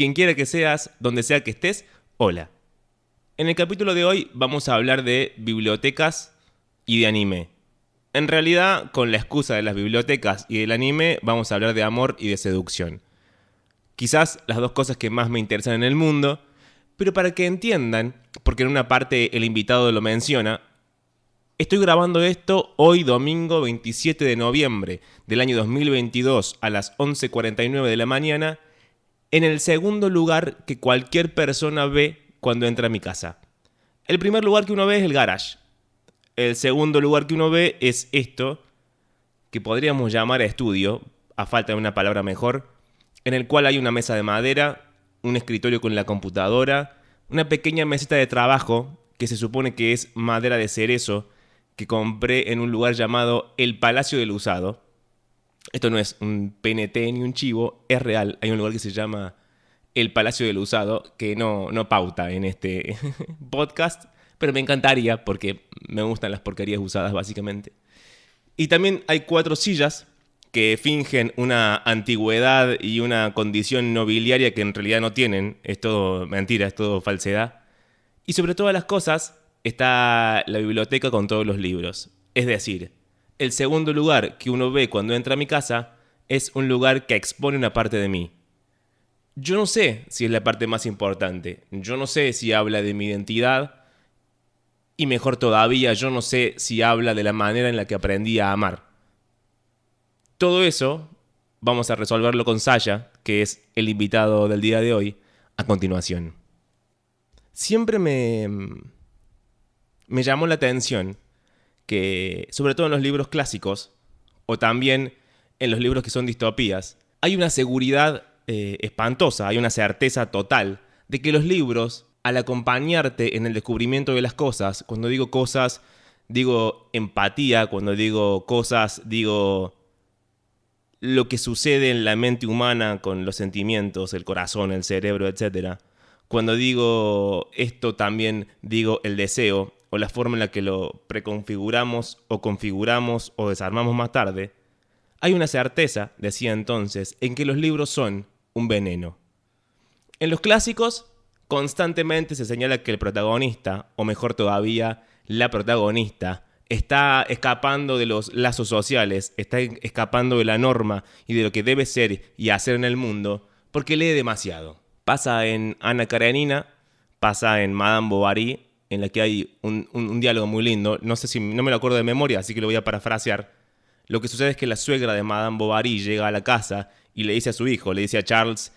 Quien quiera que seas, donde sea que estés, hola. En el capítulo de hoy vamos a hablar de bibliotecas y de anime. En realidad, con la excusa de las bibliotecas y del anime, vamos a hablar de amor y de seducción. Quizás las dos cosas que más me interesan en el mundo, pero para que entiendan, porque en una parte el invitado lo menciona, estoy grabando esto hoy domingo 27 de noviembre del año 2022 a las 11:49 de la mañana, en el segundo lugar que cualquier persona ve cuando entra a mi casa. El primer lugar que uno ve es el garage. El segundo lugar que uno ve es esto, que podríamos llamar estudio, a falta de una palabra mejor, en el cual hay una mesa de madera, un escritorio con la computadora, una pequeña mesita de trabajo, que se supone que es madera de cerezo, que compré en un lugar llamado El Palacio del Usado. Esto no es un PNT ni un chivo, es real. Hay un lugar que se llama El Palacio del Usado, que no pauta en este podcast, pero me encantaría porque me gustan las porquerías usadas básicamente. Y también hay 4 sillas que fingen una antigüedad y una condición nobiliaria que en realidad no tienen. Es todo mentira, es todo falsedad. Y sobre todas las cosas está la biblioteca con todos los libros. Es decir, el segundo lugar que uno ve cuando entra a mi casa es un lugar que expone una parte de mí. Yo no sé si es la parte más importante. Yo no sé si habla de mi identidad. Y mejor todavía, yo no sé si habla de la manera en la que aprendí a amar. Todo eso vamos a resolverlo con Saya, que es el invitado del día de hoy, a continuación. Siempre me llamó la atención que, sobre todo en los libros clásicos, o también en los libros que son distopías, hay una seguridad espantosa, hay una certeza total de que los libros, al acompañarte en el descubrimiento de las cosas, cuando digo cosas, digo empatía, cuando digo cosas, digo lo que sucede en la mente humana con los sentimientos, el corazón, el cerebro, etc. Cuando digo esto también digo el deseo o la forma en la que lo preconfiguramos o configuramos o desarmamos más tarde. Hay una certeza, decía entonces, en que los libros son un veneno. En los clásicos, constantemente se señala que el protagonista, o mejor todavía, la protagonista, está escapando de los lazos sociales, está escapando de la norma y de lo que debe ser y hacer en el mundo, porque lee demasiado. Pasa en Ana Karenina, pasa en Madame Bovary, en la que hay un diálogo muy lindo. No me lo acuerdo de memoria, así que lo voy a parafrasear. Lo que sucede es que la suegra de Madame Bovary llega a la casa y le dice a su hijo, le dice a Charles,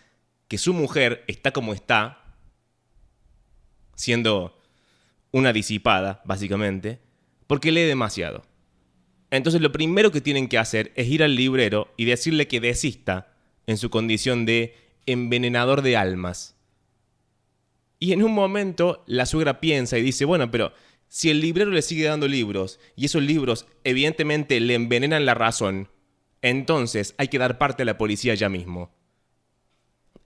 que su mujer está como está, siendo una disipada, básicamente, porque lee demasiado. Entonces lo primero que tienen que hacer es ir al librero y decirle que desista en su condición de envenenador de almas. Y en un momento la suegra piensa y dice, bueno, pero si el librero le sigue dando libros y esos libros evidentemente le envenenan la razón, entonces hay que dar parte a la policía ya mismo.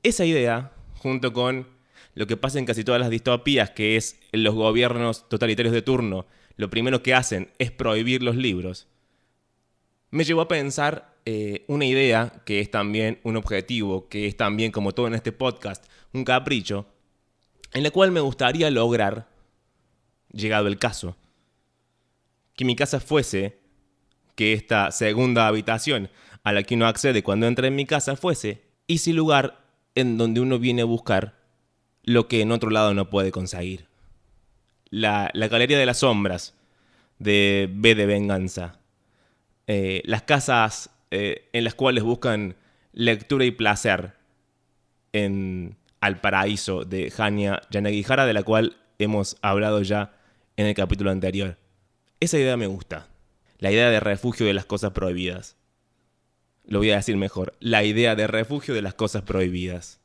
Esa idea, junto con lo que pasa en casi todas las distopías, que es los gobiernos totalitarios de turno, lo primero que hacen es prohibir los libros, me llevó a pensar una idea que es también un objetivo, que es también, como todo en este podcast, un capricho, en la cual me gustaría lograr, llegado el caso, que mi casa fuese, que esta segunda habitación a la que uno accede cuando entra en mi casa fuese ese lugar en donde uno viene a buscar lo que en otro lado no puede conseguir. La Galería de las Sombras de V de Venganza. Las casas en las cuales buscan lectura y placer en Al Paraíso de Hanya Yanagihara, de la cual hemos hablado ya en el capítulo anterior. Esa idea me gusta. La idea de refugio de las cosas prohibidas. Lo voy a decir mejor. La idea de refugio de las cosas prohibidas.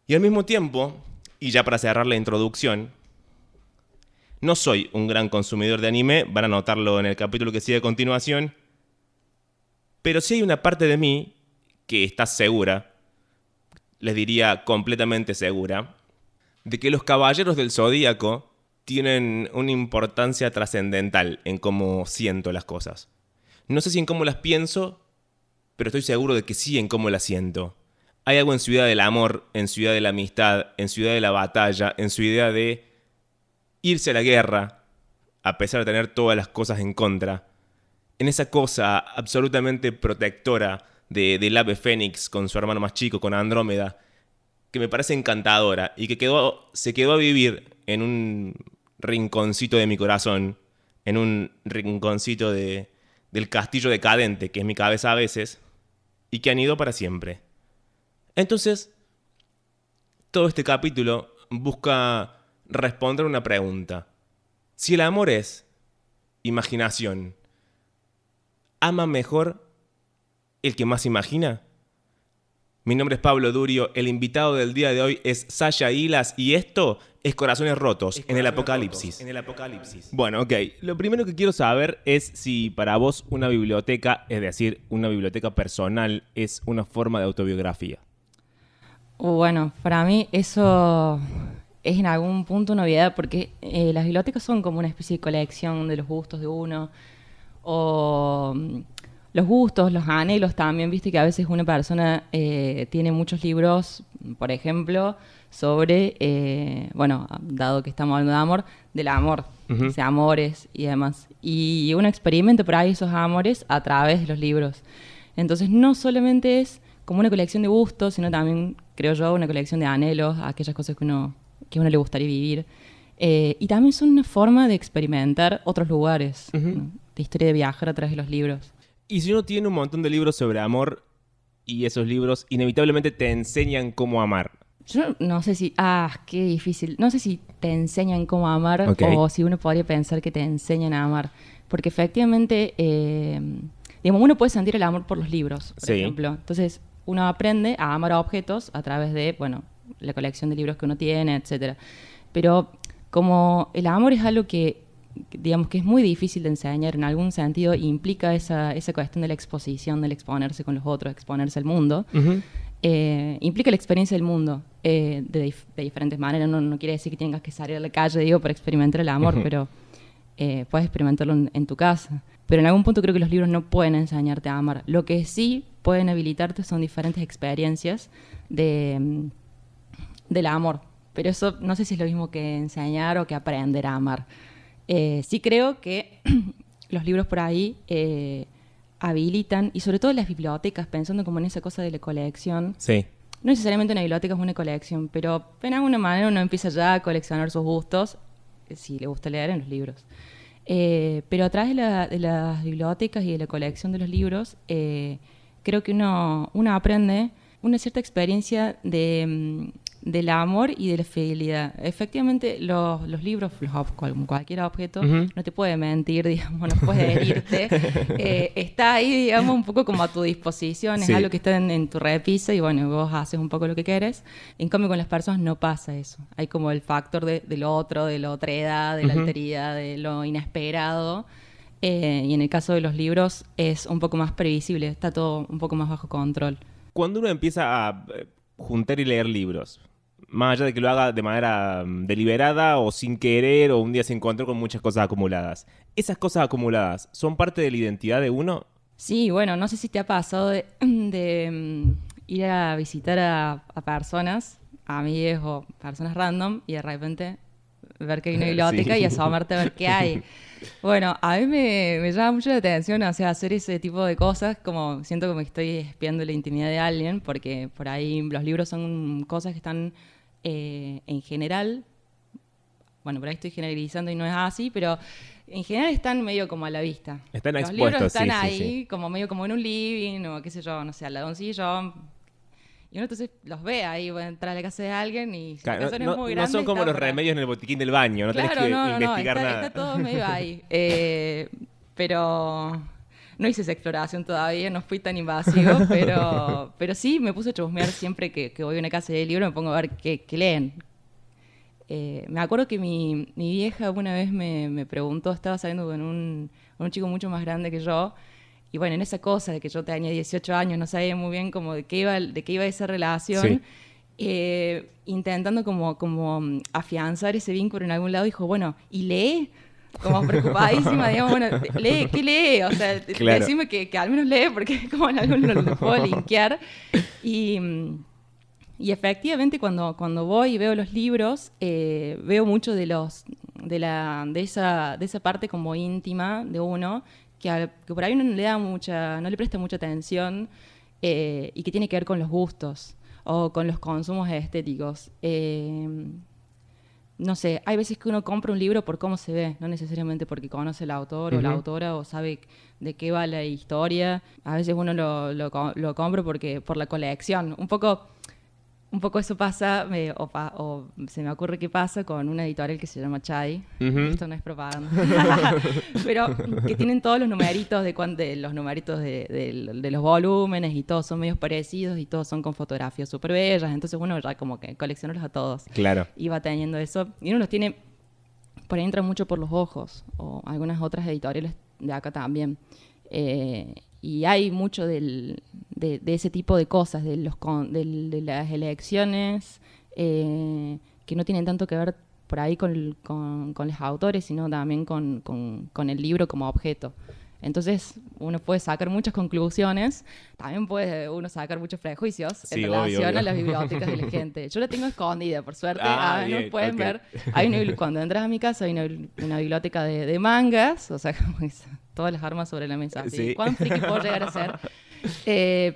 Y al mismo tiempo, y ya para cerrar la introducción, no soy un gran consumidor de anime, van a notarlo en el capítulo que sigue a continuación, pero sí hay una parte de mí que está segura, les diría completamente segura, de que los caballeros del Zodíaco tienen una importancia trascendental en cómo siento las cosas. No sé si en cómo las pienso, pero estoy seguro de que sí en cómo las siento. Hay algo en su idea del amor, en su idea de la amistad, en su idea de la batalla, en su idea de irse a la guerra, a pesar de tener todas las cosas en contra. En esa cosa absolutamente protectora del ave fénix con su hermano más chico, con Andrómeda, que me parece encantadora y que se quedó a vivir en un rinconcito de mi corazón, en un rinconcito del castillo decadente, que es mi cabeza a veces, y que anidó para siempre. Entonces, todo este capítulo busca responder una pregunta. Si el amor es imaginación, ¿ama mejor el que más imagina? Mi nombre es Pablo Durio, el invitado del día de hoy es Sasha Hilas y esto es Corazones Rotos en el Apocalipsis. Bueno, ok. Lo primero que quiero saber es si para vos una biblioteca, es decir, una biblioteca personal, es una forma de autobiografía. Bueno, para mí eso es en algún punto una obviedad porque las bibliotecas son como una especie de colección de los gustos de uno o los gustos, los anhelos también, viste que a veces una persona tiene muchos libros, por ejemplo, sobre, dado que estamos hablando de amor, del amor, o sea, amores y demás. Y uno experimenta por ahí esos amores a través de los libros. Entonces no solamente es como una colección de gustos, sino también, creo yo, una colección de anhelos, aquellas cosas que a uno le gustaría vivir. Y también son una forma de experimentar otros lugares, ¿no? De historia de viajar a través de los libros. Y si uno tiene un montón de libros sobre amor y esos libros inevitablemente te enseñan cómo amar. Yo no sé si... qué difícil. No sé si te enseñan cómo amar o si uno podría pensar que te enseñan a amar. Porque efectivamente, digamos, uno puede sentir el amor por los libros, por ejemplo. Entonces, uno aprende a amar a objetos a través de, la colección de libros que uno tiene, etcétera. Pero como el amor es algo que, digamos, que es muy difícil de enseñar en algún sentido, implica esa cuestión de la exposición, del exponerse con los otros, exponerse al mundo, implica la experiencia del mundo de diferentes maneras. No quiere decir que tengas que salir a la calle, para experimentar el amor, pero puedes experimentarlo en tu casa. Pero en algún punto creo que los libros no pueden enseñarte a amar. Lo que sí pueden habilitarte son diferentes experiencias del amor. Pero eso no sé si es lo mismo que enseñar o que aprender a amar. Sí creo que los libros por ahí habilitan, y sobre todo las bibliotecas, pensando como en esa cosa de la colección. Sí. No necesariamente una biblioteca es una colección, pero de alguna manera uno empieza ya a coleccionar sus gustos, si le gusta leer en los libros. Pero a través de las bibliotecas y de la colección de los libros, creo que uno aprende una cierta experiencia del amor y de la fidelidad. Efectivamente, los libros, como cualquier objeto, no te puede mentir, digamos, no puede herirte. Está ahí, digamos, un poco como a tu disposición, es algo que está en tu repisa y vos haces un poco lo que quieres. En cambio, con las personas no pasa eso. Hay como el factor del otro, de la otra edad, de la alteridad, de lo inesperado. Y en el caso de los libros es un poco más previsible, está todo un poco más bajo control. Cuando uno empieza a juntar y leer libros, más allá de que lo haga de manera deliberada o sin querer o un día se encontró con muchas cosas acumuladas, ¿esas cosas acumuladas son parte de la identidad de uno? Sí, no sé si te ha pasado de ir a visitar a personas, amigues o personas random, y de repente ver que hay una biblioteca y asomarte a ver qué hay. Bueno, a mí me llama mucho la atención, o sea, hacer ese tipo de cosas, como siento como que estoy espiando la intimidad de alguien, porque por ahí los libros son cosas que están en general, por ahí estoy generalizando y no es así, pero en general están medio como a la vista. Están expuestos, los libros están ahí, como medio como en un living, o qué sé yo, no sé, al lado de un sillón. Y uno entonces los ve ahí, entrar a la casa de alguien y si la casa no es muy grande... No son como los remedios en el botiquín del baño, no tenés que investigar nada. Está todo medio ahí. Pero no hice esa exploración todavía, no fui tan invasivo, pero sí me puse a chusmear siempre que voy a una casa de libros, me pongo a ver qué leen. Me acuerdo que mi vieja una vez me preguntó, estaba saliendo con un chico mucho más grande que yo, y en esa cosa de que yo tenía 18 años, no sabía muy bien como de qué iba esa relación, intentando como afianzar ese vínculo en algún lado, dijo, ¿y lee? Como preocupadísima, digamos, lee, ¿qué lee? O sea, claro. Decime que al menos lee, porque como en algo lo puedo linkear. Y Y efectivamente cuando voy y veo los libros, veo mucho de esa parte como íntima de uno, que por ahí uno no le presta mucha atención, y que tiene que ver con los gustos o con los consumos estéticos. No sé, hay veces que uno compra un libro por cómo se ve, no necesariamente porque conoce el autor o la autora o sabe de qué va la historia. A veces uno lo compra por la colección. Un poco eso pasa, o se me ocurre que pasa con una editorial que se llama Chai. Esto no es propaganda. Pero que tienen todos los numeritos de los volúmenes y todos son medios parecidos y todos son con fotografías súper bellas. Entonces uno ya como que colecciona a todos. Claro. Y va teniendo eso. Y uno los tiene, por ahí entra mucho por los ojos, o algunas otras editoriales de acá también. Y hay mucho de ese tipo de cosas, de las elecciones, que no tienen tanto que ver por ahí con los autores, sino también con el libro como objeto. Entonces uno puede sacar muchas conclusiones, también puede uno sacar muchos prejuicios en relación a las bibliotecas de la gente. Yo la tengo escondida, por suerte. No pueden ver. Cuando entras a mi casa hay una biblioteca de mangas, o sea, como todas las armas sobre la mesa. Sí. ¿Cuán friki puedo llegar a ser?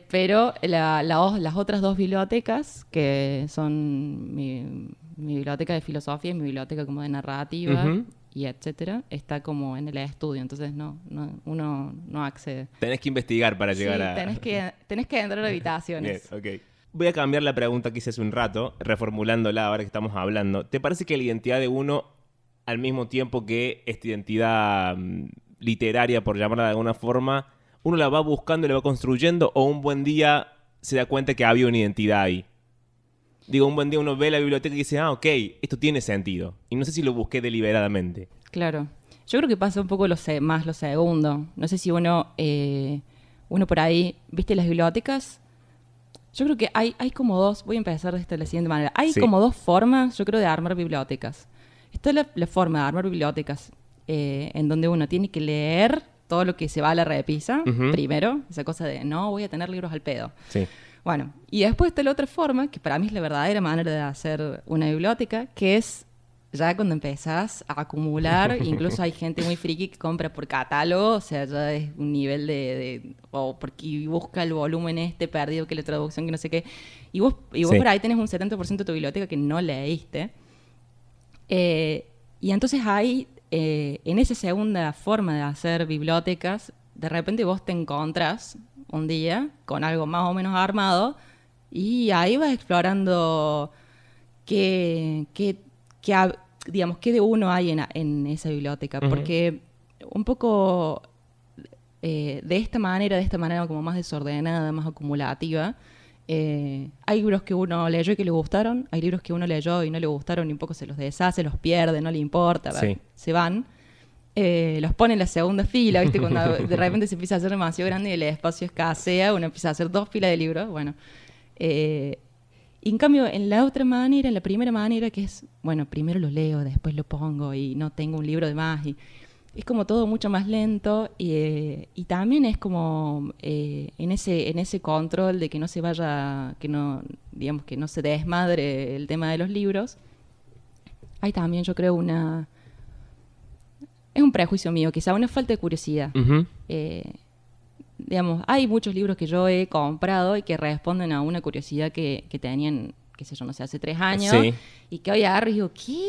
Pero las otras dos bibliotecas, que son mi biblioteca de filosofía y mi biblioteca como de narrativa, y etcétera, está como en el estudio, entonces uno no accede. Tenés que investigar para llegar a... tenés que entrar a habitaciones. Bien, okay. Voy a cambiar la pregunta que hice hace un rato, reformulándola ahora que estamos hablando. ¿Te parece que la identidad de uno, al mismo tiempo que esta identidad literaria, por llamarla de alguna forma, uno la va buscando y la va construyendo, o un buen día se da cuenta que había una identidad ahí? Digo, un buen día uno ve la biblioteca y dice, ok, esto tiene sentido. Y no sé si lo busqué deliberadamente. Claro. Yo creo que pasa un poco más lo segundo. No sé si uno por ahí, ¿viste las bibliotecas? Yo creo que hay como dos, voy a empezar de la siguiente manera. Hay como dos formas, yo creo, de armar bibliotecas. Está la forma de armar bibliotecas en donde uno tiene que leer todo lo que se va a la repisa, primero. Esa cosa de, no, voy a tener libros al pedo. Sí. Bueno, y después está la otra forma, que para mí es la verdadera manera de hacer una biblioteca, que es ya cuando empezás a acumular, incluso hay gente muy friki que compra por catálogo, o sea, ya es un nivel o porque busca el volumen perdido, que la traducción, que no sé qué, y vos por ahí tenés un 70% de tu biblioteca que no leíste, y entonces ahí, en esa segunda forma de hacer bibliotecas, de repente vos te encontrás un día con algo más o menos armado y ahí vas explorando qué de uno hay en esa biblioteca. Porque un poco de esta manera como más desordenada, más acumulativa, hay libros que uno leyó y que le gustaron, hay libros que uno leyó y no le gustaron y un poco se los deshace, los pierde, no le importa, se van. Los pone en la segunda fila, ¿viste? Cuando de repente se empieza a hacer demasiado grande y el espacio escasea, uno empieza a hacer 2 filas de libros, bueno. Y en cambio, en la primera manera, que es, bueno, primero lo leo, después lo pongo y no tengo un libro de más, y es como todo mucho más lento, y también es como en ese control de que no se vaya, que no se desmadre el tema de los libros. Hay también, yo creo, es un prejuicio mío, quizá una falta de curiosidad. Hay muchos libros que yo he comprado y que responden a una curiosidad que tenían, qué sé yo, no sé, hace 3 años, y que hoy agarro y digo, ¿qué?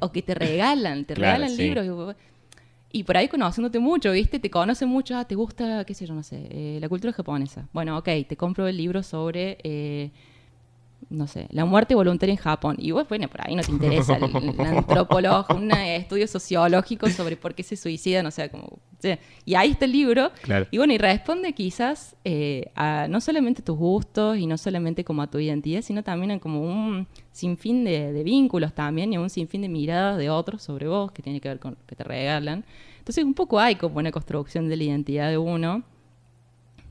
O que te regalan libros. Y por ahí conociéndote mucho, ¿viste? Te conocen mucho, te gusta, qué sé yo, no sé, la cultura japonesa. Bueno, ok, te compro el libro sobre... no sé, la muerte voluntaria en Japón. Y vos, bueno, por ahí no te interesa el antropólogo, un estudio sociológico sobre por qué se suicidan, o sea, como... ¿sí? Y ahí está el libro. Claro. Y bueno, y responde quizás a no solamente tus gustos y no solamente como a tu identidad, sino también a como un sinfín de vínculos también y a un sinfín de miradas de otros sobre vos que tiene que ver con que te regalan. Entonces, un poco hay como una construcción de la identidad de uno,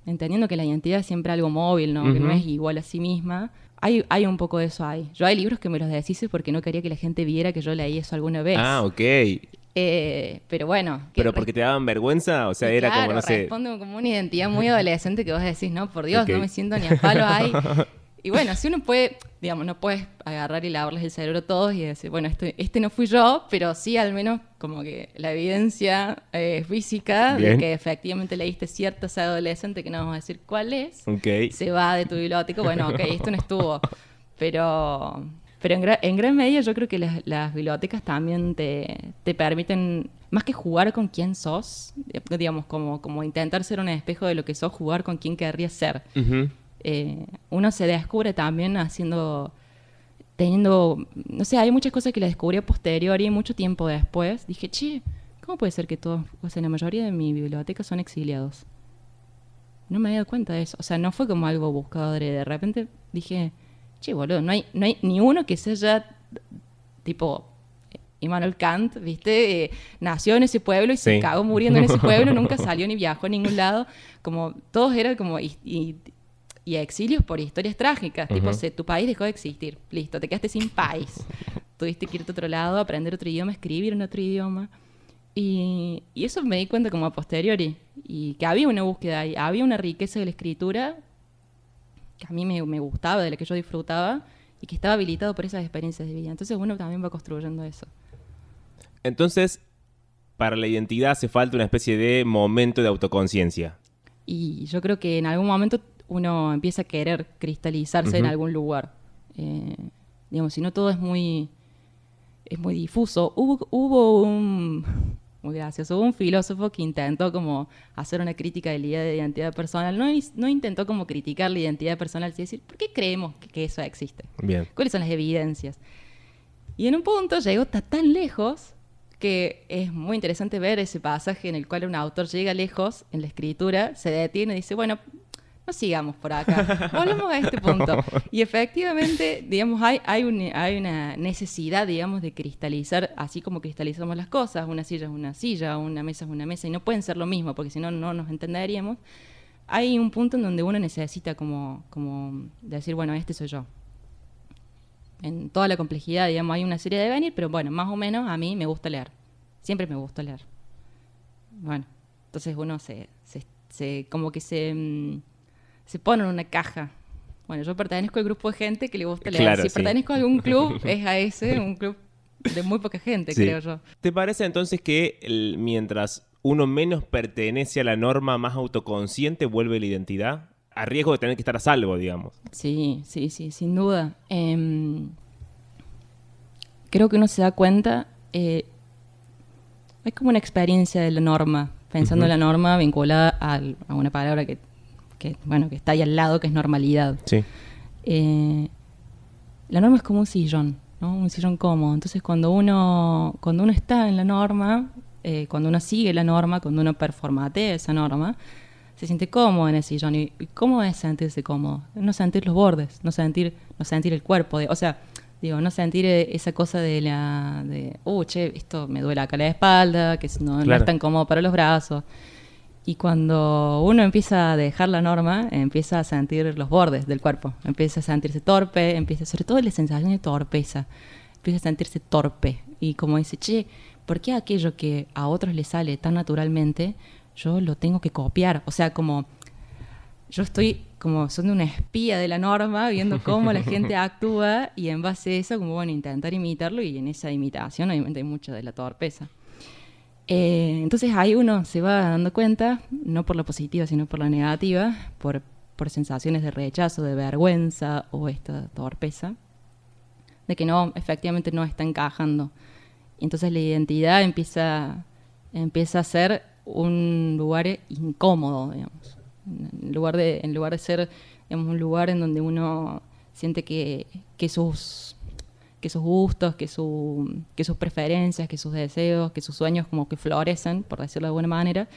entendiendo que la identidad es siempre algo móvil, ¿no? Que no es igual a sí misma. Hay un poco de eso ahí. Yo hay libros que me los deshice porque no quería que la gente viera que yo leí eso alguna vez. Ah, ok. Pero bueno. ¿Pero porque te daban vergüenza? O sea, era como, no sé... responde como una identidad muy adolescente que vos decís, no, por Dios, no me siento ni a palo ahí. Y bueno, si uno puede, digamos, no puedes agarrar y lavarles el cerebro a todos y decir, bueno, este no fui yo, pero sí al menos como que la evidencia física Bien. de que efectivamente leíste cierta saga adolescente, que no vamos a decir cuál es, Okay. se va de tu biblioteca. Bueno, ok, esto no estuvo. Pero en gran medida yo creo que las bibliotecas también te permiten, más que jugar con quién sos, digamos, como intentar ser un espejo de lo que sos, jugar con quién querrías ser. Uh-huh. Uno se descubre también teniendo, no sé, hay muchas cosas que las descubrí a posteriori, mucho tiempo después. Dije, che, ¿cómo puede ser que todos, o sea, la mayoría de mi biblioteca son exiliados? No me había dado cuenta de eso. O sea, no fue como algo buscado de repente. Dije, che, boludo, no hay ni uno que sea tipo Immanuel Kant, ¿viste? Nació en ese pueblo y se cagó muriendo en ese pueblo, nunca salió ni viajó a ningún lado. Como todos eran como y exilios por historias trágicas. Uh-huh. Tipo, tu país dejó de existir. Listo, te quedaste sin país. Tuviste que irte a otro lado, aprender otro idioma, escribir en otro idioma. Y eso me di cuenta como a posteriori. Y que había una búsqueda ahí, había una riqueza de la escritura que a mí me gustaba, de la que yo disfrutaba, y que estaba habilitado por esas experiencias de vida. Entonces uno también va construyendo eso. Entonces, para la identidad hace falta una especie de momento de autoconciencia. Y yo creo que en algún momento uno empieza a querer cristalizarse en algún lugar. Digamos, si no todo es muy difuso. Hubo muy gracioso, hubo un filósofo que intentó como hacer una crítica de la idea de identidad personal. No intentó como criticar la identidad personal, sino decir, ¿por qué creemos que eso existe? Bien. ¿Cuáles son las evidencias? Y en un punto llegó tan lejos que es muy interesante ver ese pasaje en el cual un autor llega lejos en la escritura, se detiene y dice, bueno, no sigamos por acá, volvamos a este punto. Y efectivamente, digamos, hay una necesidad, digamos, de cristalizar, así como cristalizamos las cosas. Una silla es una silla, una mesa es una mesa, y no pueden ser lo mismo, porque si no, no nos entenderíamos. Hay un punto en donde uno necesita como decir, bueno, este soy yo. En toda la complejidad, digamos, hay una serie de venir, pero bueno, más o menos a mí me gusta leer. Siempre me gusta leer. Bueno, entonces uno como que se pone en una caja. Bueno, yo pertenezco al grupo de gente que le gusta leer. Claro, si pertenezco a algún club, es a ese, un club de muy poca gente, creo yo. ¿Te parece entonces que mientras uno menos pertenece a la norma, más autoconsciente vuelve la identidad? A riesgo de tener que estar a salvo, digamos. Sí, sin duda. Creo que uno se da cuenta, es como una experiencia de la norma, pensando en la norma vinculada a una palabra que está ahí al lado, que es normalidad. Sí. La norma es como un sillón, ¿no? Un sillón cómodo. Entonces, cuando uno está en la norma, cuando uno sigue la norma, cuando uno performatea esa norma, se siente cómodo en el sillón. ¿Y cómo es sentirse cómodo? No sentir los bordes, no sentir el cuerpo. No sentir esa cosa che, esto me duele acá la espalda, que no es tan cómodo para los brazos. Y cuando uno empieza a dejar la norma, empieza a sentir los bordes del cuerpo. Empieza a sentirse torpe, sobre todo la sensación de torpeza. Empieza a sentirse torpe. Y como dice, che, ¿por qué aquello que a otros les sale tan naturalmente, yo lo tengo que copiar? O sea, como yo estoy como son una espía de la norma, viendo cómo la gente actúa y en base a eso, como bueno, intentar imitarlo, y en esa imitación obviamente hay mucho de la torpeza. Entonces ahí uno se va dando cuenta, no por la positiva sino por la negativa, por sensaciones de rechazo, de vergüenza o esta torpeza, de que efectivamente no está encajando. Y entonces la identidad empieza a ser un lugar incómodo, digamos. En lugar de ser, digamos, un lugar en donde uno siente que sus gustos, que sus preferencias, que sus deseos, que sus sueños como que florecen, por decirlo de alguna manera,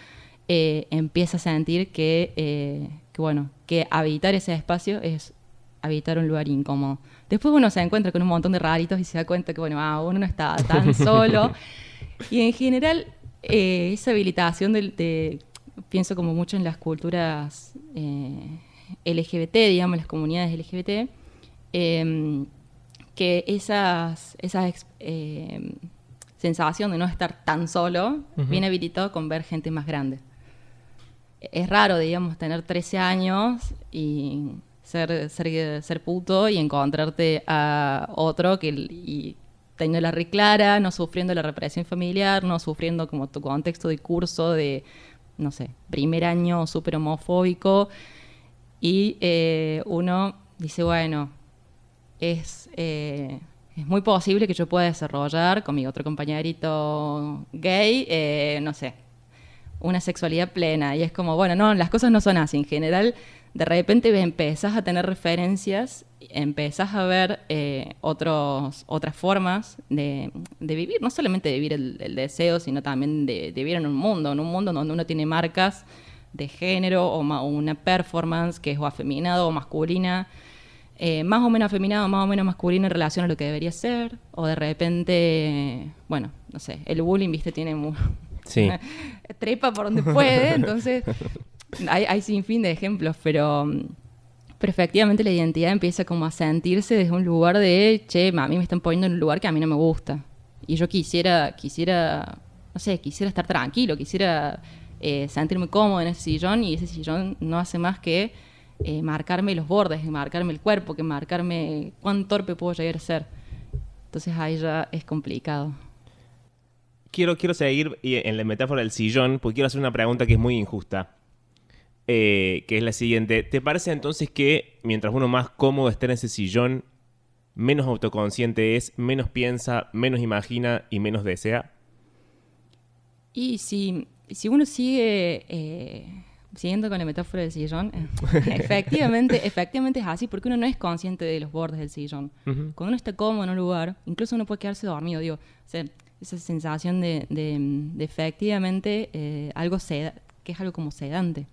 empieza a sentir que habitar ese espacio es habitar un lugar incómodo. Después uno se encuentra con un montón de raritos y se da cuenta que uno no está tan solo. Y en general, esa habilitación pienso como mucho en las culturas LGBT, digamos, las comunidades LGBT, que esa sensación de no estar tan solo viene habilitado con ver gente más grande. Es raro, digamos, tener 13 años y ser puto y encontrarte a otro y teniendo la re clara, no sufriendo la represión familiar, no sufriendo como tu contexto de curso de, no sé, primer año súper homofóbico. Y uno dice, bueno, es muy posible que yo pueda desarrollar con mi otro compañerito gay, no sé, una sexualidad plena. Y es como, bueno, no, las cosas no son así. En general, de repente empezás a tener referencias, empezás a ver otras formas de vivir, no solamente de vivir el deseo, sino también de vivir en un mundo donde uno tiene marcas de género o una performance que es o afeminada o masculina, más o menos afeminada o más o menos masculina en relación a lo que debería ser, o de repente, bueno, no sé, el bullying, viste, tiene sí. trepa por donde puede, entonces hay sin fin de ejemplos, pero efectivamente la identidad empieza como a sentirse desde un lugar de, che, a mí me están poniendo en un lugar que a mí no me gusta, y yo quisiera, no sé, quisiera estar tranquilo, quisiera sentirme cómodo en ese sillón, y ese sillón no hace más que marcarme los bordes, marcarme el cuerpo, que marcarme cuán torpe puedo llegar a ser. Entonces ahí ya es complicado. Quiero seguir en la metáfora del sillón, porque quiero hacer una pregunta que es muy injusta, que es la siguiente. ¿Te parece entonces que mientras uno más cómodo esté en ese sillón, menos autoconsciente es, menos piensa, menos imagina y menos desea? Y si uno sigue siguiendo con la metáfora del sillón, efectivamente es así, porque uno no es consciente de los bordes del sillón. Uh-huh. Cuando uno está cómodo en un lugar, incluso uno puede quedarse dormido, digo, o sea, esa sensación de efectivamente algo que es algo como sedante.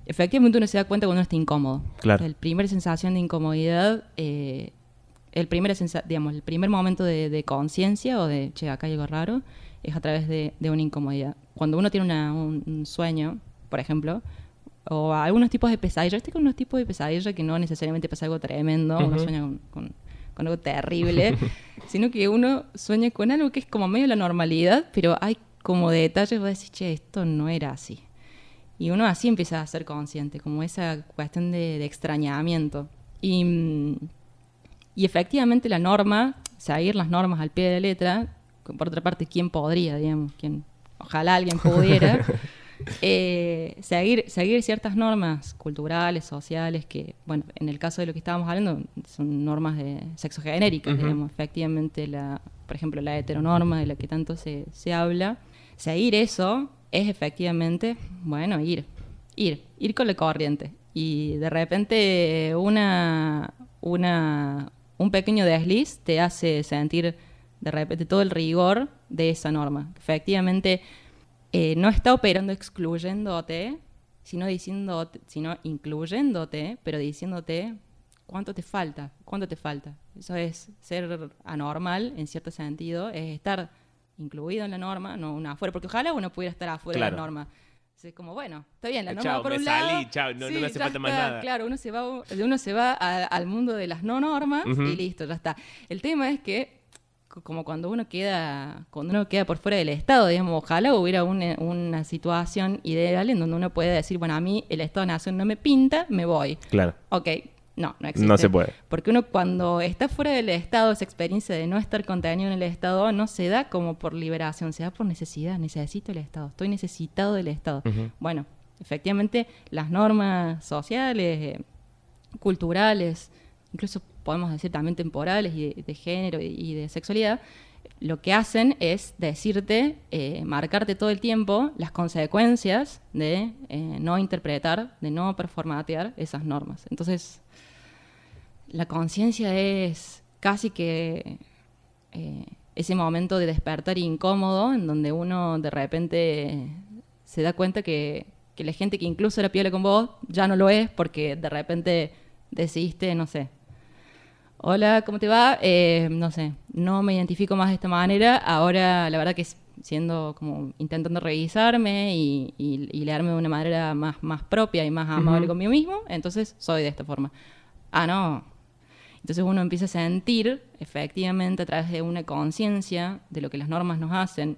Efectivamente uno se da cuenta cuando uno está incómodo. Claro. La primera sensación de incomodidad, el primer momento de conciencia o de, che, acá hay algo raro, es a través de una incomodidad. Cuando uno tiene un sueño, por ejemplo, o algunos tipos de pesadillas, con unos tipos de pesadillas que no necesariamente pasa algo tremendo, uh-huh. Uno sueña con algo terrible, sino que uno sueña con algo que es como medio la normalidad, pero hay como detalles, vos decís, che, esto no era así. Y uno así empieza a ser consciente, como esa cuestión de extrañamiento. Y efectivamente la norma, seguir las normas al pie de la letra, por otra parte, ¿quién podría, digamos? Ojalá alguien pudiera. Seguir ciertas normas culturales, sociales, que, bueno, en el caso de lo que estábamos hablando, son normas de sexogenéricas, uh-huh. Digamos, efectivamente, por ejemplo, la heteronorma de la que tanto se habla. Seguir eso es efectivamente, bueno, ir con la corriente. Y de repente un pequeño desliz te hace sentir de repente todo el rigor de esa norma. Efectivamente, no está operando excluyéndote, sino incluyéndote, pero diciéndote cuánto te falta. Eso es ser anormal en cierto sentido, es estar incluido en la norma, no una afuera, porque ojalá uno pudiera estar afuera, claro, de la norma. Es como, bueno, está bien, la norma chao, por un salí, lado. Chao, no me hace falta está, más nada. Claro, uno se va al mundo de las no normas, uh-huh. Y listo, ya está. El tema es que, como cuando uno queda por fuera del Estado, digamos, ojalá hubiera una situación ideal en donde uno puede decir, bueno, a mí el Estado-Nación no me pinta, me voy. Claro. Ok, no existe. No se puede. Porque uno cuando está fuera del Estado, esa experiencia de no estar contenido en el Estado, no se da como por liberación, se da por necesidad. Necesito el Estado, estoy necesitado del Estado. Uh-huh. Bueno, efectivamente, las normas sociales, culturales, incluso podemos decir también temporales y de género y de sexualidad, lo que hacen es decirte, marcarte todo el tiempo las consecuencias de no interpretar, de no performatear esas normas. Entonces, la conciencia es casi que ese momento de despertar incómodo en donde uno de repente se da cuenta que la gente que incluso era piola con vos ya no lo es porque de repente decidiste, no sé, hola, ¿cómo te va? No sé, no me identifico más de esta manera. Ahora, la verdad que siendo como intentando revisarme y leerme de una manera más propia y más amable, uh-huh, conmigo mismo, entonces soy de esta forma. Ah, no. Entonces uno empieza a sentir, efectivamente, a través de una conciencia de lo que las normas nos hacen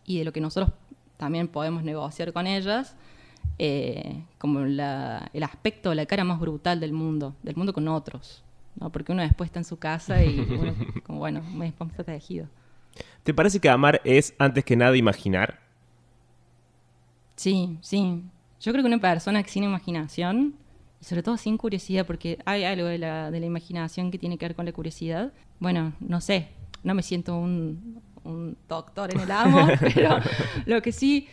y de lo que nosotros también podemos negociar con ellas, como el aspecto, la cara más brutal del mundo con otros, ¿no? Porque uno después está en su casa y uno, como bueno, más protegido. ¿Te parece que amar es, antes que nada, imaginar? Sí. Yo creo que una persona sin imaginación, y sobre todo sin curiosidad, porque hay algo de la imaginación que tiene que ver con la curiosidad. Bueno, no sé, no me siento un doctor en el amor, pero lo que sí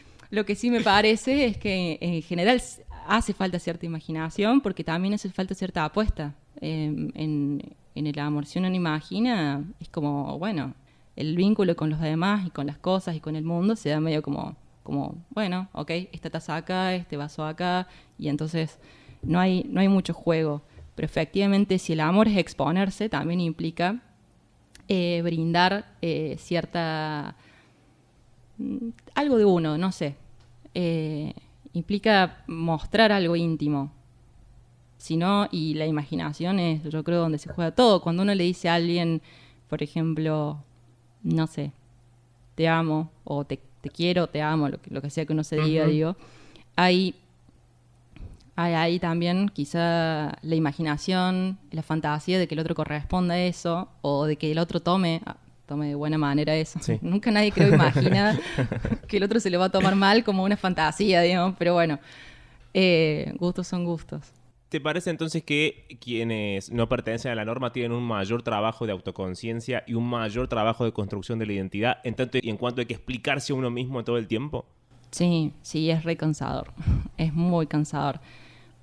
me parece es que en general hace falta cierta imaginación, porque también hace falta cierta apuesta en el amor. Si uno no imagina, es como, bueno, el vínculo con los demás y con las cosas y con el mundo se da medio como bueno, ok, esta taza acá, este vaso acá, y entonces no hay mucho juego. Pero efectivamente, si el amor es exponerse, también implica brindar algo de uno, no sé. Implica mostrar algo íntimo. Si no, y la imaginación es, yo creo, donde se juega todo. Cuando uno le dice a alguien, por ejemplo, no sé, te amo, o te quiero, te amo, lo que sea que uno se diga, digo, hay ahí también quizá la imaginación, la fantasía de que el otro corresponda a eso, o de que el otro tome de buena manera eso. Sí. Nunca nadie creo imagina que el otro se lo va a tomar mal como una fantasía, digamos, pero bueno, gustos son gustos. ¿Te parece entonces que quienes no pertenecen a la norma tienen un mayor trabajo de autoconciencia y un mayor trabajo de construcción de la identidad en tanto y en cuanto hay que explicarse a uno mismo todo el tiempo? Sí, es re cansador. Es muy cansador.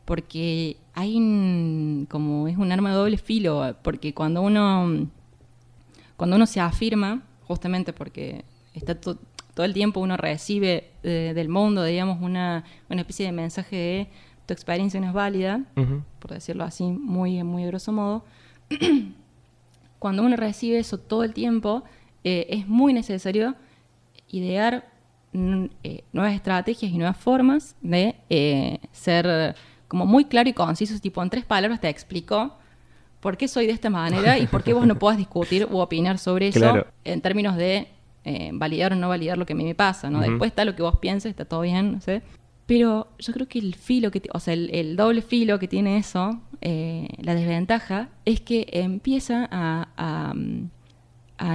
Porque hay como es un arma de doble filo. Porque cuando uno se afirma, justamente porque está todo el tiempo uno recibe del mundo, digamos, una especie de mensaje de tu experiencia no es válida, por decirlo así, muy, muy grosso modo. Cuando uno recibe eso todo el tiempo, es muy necesario idear nuevas estrategias y nuevas formas de ser como muy claro y conciso, tipo en 3 palabras te explico por qué soy de esta manera y por qué vos no puedas discutir u opinar sobre eso, claro, en términos de validar o no validar lo que a mí me pasa, ¿no? Después está lo que vos pienses, está todo bien, no sé. Pero yo creo que el filo, el doble filo que tiene eso, la desventaja, es que empieza a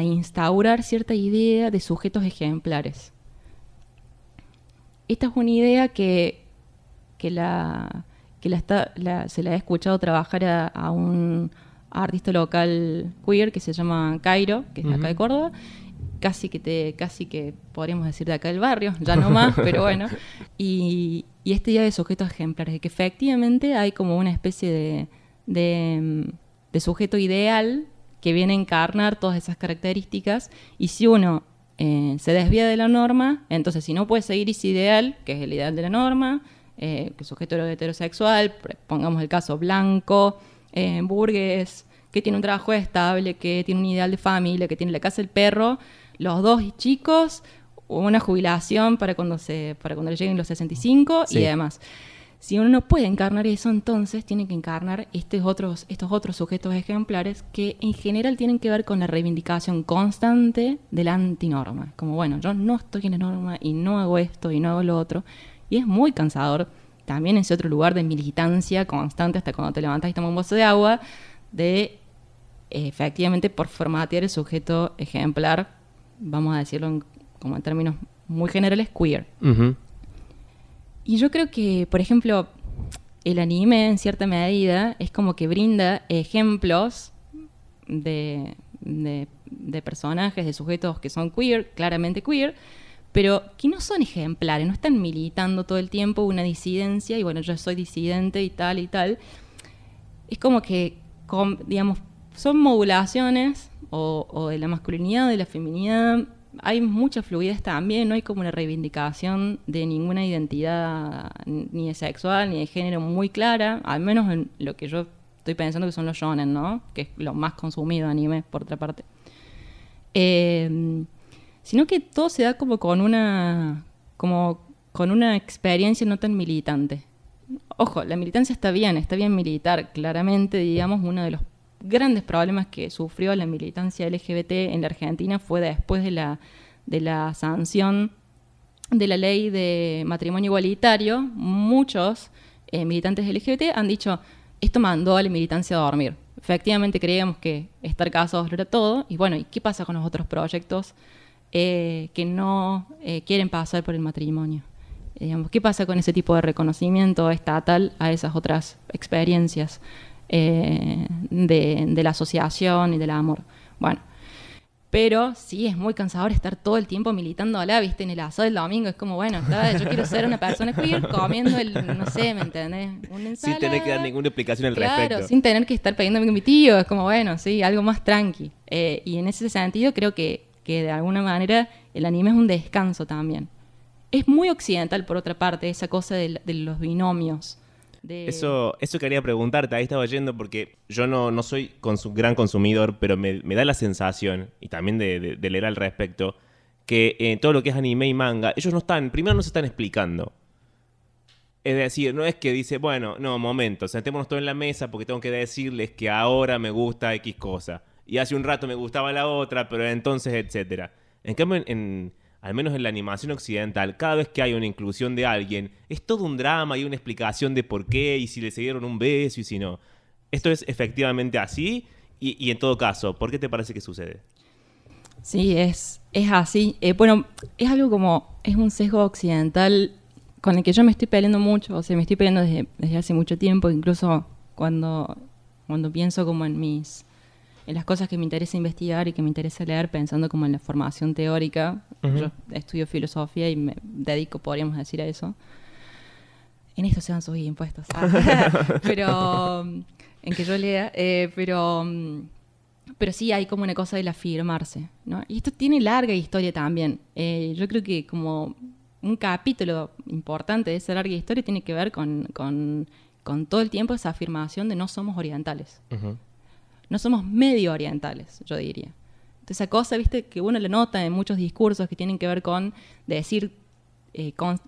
instaurar cierta idea de sujetos ejemplares. Esta es una idea que se la he escuchado trabajar a un artista local queer que se llama Cairo, que es de acá de Córdoba, casi que podríamos decir de acá del barrio, ya no más, pero bueno. Y esta idea de sujetos ejemplares, de que efectivamente hay como una especie de sujeto ideal que viene a encarnar todas esas características, y si uno se desvía de la norma, entonces si no puede seguir ese ideal, que es el ideal de la norma, que es sujeto heterosexual, pongamos el caso blanco, burgués, que tiene un trabajo estable, que tiene un ideal de familia, que tiene la casa del perro, los 2 chicos, una jubilación para cuando le lleguen los 65 sí, y demás. Si uno no puede encarnar eso, entonces tiene que encarnar estos otros sujetos ejemplares que en general tienen que ver con la reivindicación constante de la antinorma. Como, bueno, yo no estoy en la norma y no hago esto y no hago lo otro. Y es muy cansador. También ese otro lugar de militancia constante hasta cuando te levantas y tomas un vaso de agua, de efectivamente por formatear el sujeto ejemplar, vamos a decirlo como en términos muy generales, queer. Uh-huh. Y yo creo que, por ejemplo, el anime en cierta medida es como que brinda ejemplos de personajes, de sujetos que son queer, claramente queer, pero que no son ejemplares, no están militando todo el tiempo una disidencia, y bueno, yo soy disidente y tal y tal. Es como que, digamos, son modulaciones o de la masculinidad o de la feminidad. Hay mucha fluidez también, no hay como una reivindicación de ninguna identidad ni de sexual ni de género muy clara, al menos en lo que yo estoy pensando que son los shonen, ¿no? Que es lo más consumido anime, por otra parte. Sino que todo se da como con una experiencia no tan militante. Ojo, la militancia está bien militar, claramente, digamos, uno de los grandes problemas que sufrió la militancia LGBT en la Argentina fue después de la sanción de la ley de matrimonio igualitario, muchos militantes LGBT han dicho, esto mandó a la militancia a dormir. Efectivamente creíamos que estar casados lo era todo, y bueno, ¿y qué pasa con los otros proyectos que no quieren pasar por el matrimonio? Digamos, ¿qué pasa con ese tipo de reconocimiento estatal a esas otras experiencias de la asociación y del amor? Bueno, pero sí, es muy cansador estar todo el tiempo militando ¿viste? En el asado del domingo. Es como, bueno, yo quiero ser una persona queer comiendo no sé, ¿me entendés? Una ensalada. Sin tener que dar ninguna explicación al respecto. Claro, sin tener que estar pidiéndome con mi tío. Es como, bueno, sí, algo más tranqui. Y en ese sentido creo que de alguna manera el anime es un descanso también. Es muy occidental, por otra parte, esa cosa de los binomios. Eso quería preguntarte, ahí estaba yendo porque yo no soy gran consumidor, pero me da la sensación, y también de leer al respecto, que todo lo que es anime y manga, ellos primero no se están explicando. Es decir, no es que dice, bueno, no, momento, sentémonos todos en la mesa porque tengo que decirles que ahora me gusta X cosa, y hace un rato me gustaba la otra, pero entonces, etcétera. En cambio, al menos en la animación occidental, cada vez que hay una inclusión de alguien, es todo un drama y una explicación de por qué, y si le dieron un beso y si no. ¿Esto es efectivamente así? Y en todo caso, ¿por qué te parece que sucede? Sí, es así. Bueno, es algo como, es un sesgo occidental con el que yo me estoy peleando mucho, o sea, me estoy peleando desde hace mucho tiempo, incluso cuando pienso como en las cosas que me interesa investigar y que me interesa leer, pensando como en la formación teórica. Uh-huh. Yo estudio filosofía y me dedico, podríamos decir, a eso. En esto se van sus impuestos. Pero en que yo lea. Pero sí hay como una cosa del afirmarse, ¿no? Y esto tiene larga historia también. Yo creo que como un capítulo importante de esa larga historia tiene que ver con todo el tiempo esa afirmación de no somos orientales. Uh-huh. No somos medio orientales, yo diría. Entonces, esa cosa, viste, que uno le nota en muchos discursos que tienen que ver con decir,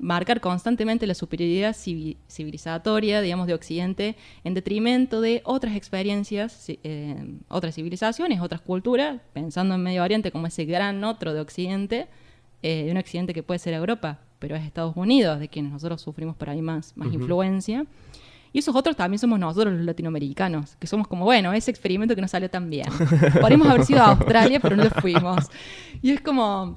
marcar constantemente la superioridad civilizatoria, digamos, de Occidente, en detrimento de otras experiencias, otras civilizaciones, otras culturas, pensando en Medio Oriente como ese gran otro de Occidente, de un Occidente que puede ser Europa, pero es Estados Unidos, de quienes nosotros sufrimos por ahí más uh-huh. influencia. Y esos otros también somos nosotros los latinoamericanos, que somos como, bueno, ese experimento que no salió tan bien. Podríamos haber sido a Australia, pero no lo fuimos. Y es como,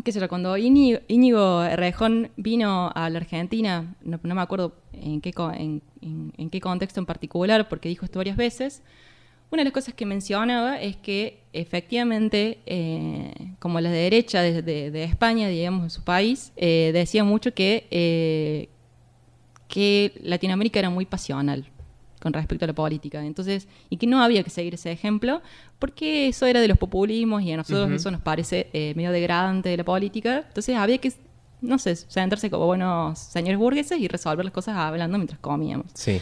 qué sé yo, cuando Íñigo Errejón vino a la Argentina, no me acuerdo en qué contexto en particular, porque dijo esto varias veces, una de las cosas que mencionaba es que efectivamente, como la derecha de España, digamos, de su país, decía mucho que Latinoamérica era muy pasional con respecto a la política. Entonces, y que no había que seguir ese ejemplo, porque eso era de los populismos y a nosotros uh-huh. eso nos parece medio degradante de la política. Entonces había que, no sé, sentarse como buenos señores burgueses y resolver las cosas hablando mientras comíamos. Sí.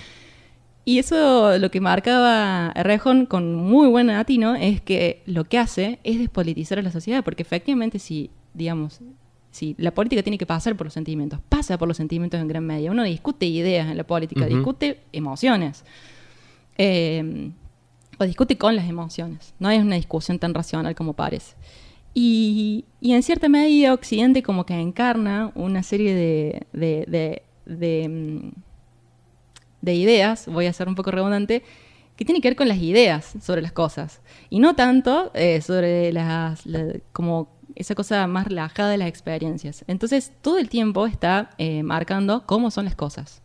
Y eso lo que marcaba Errejón con muy buen latino es que lo que hace es despolitizar a la sociedad, porque efectivamente si la política tiene que pasar por los sentimientos, pasa por los sentimientos en gran medida. Uno discute ideas en la política, uh-huh. discute emociones, o discute con las emociones. No es una discusión tan racional como parece. Y en cierta medida Occidente como que encarna una serie de ideas, voy a ser un poco redundante, que tiene que ver con las ideas sobre las cosas. Y no tanto sobre como esa cosa más relajada de las experiencias. Entonces, todo el tiempo está marcando cómo son las cosas,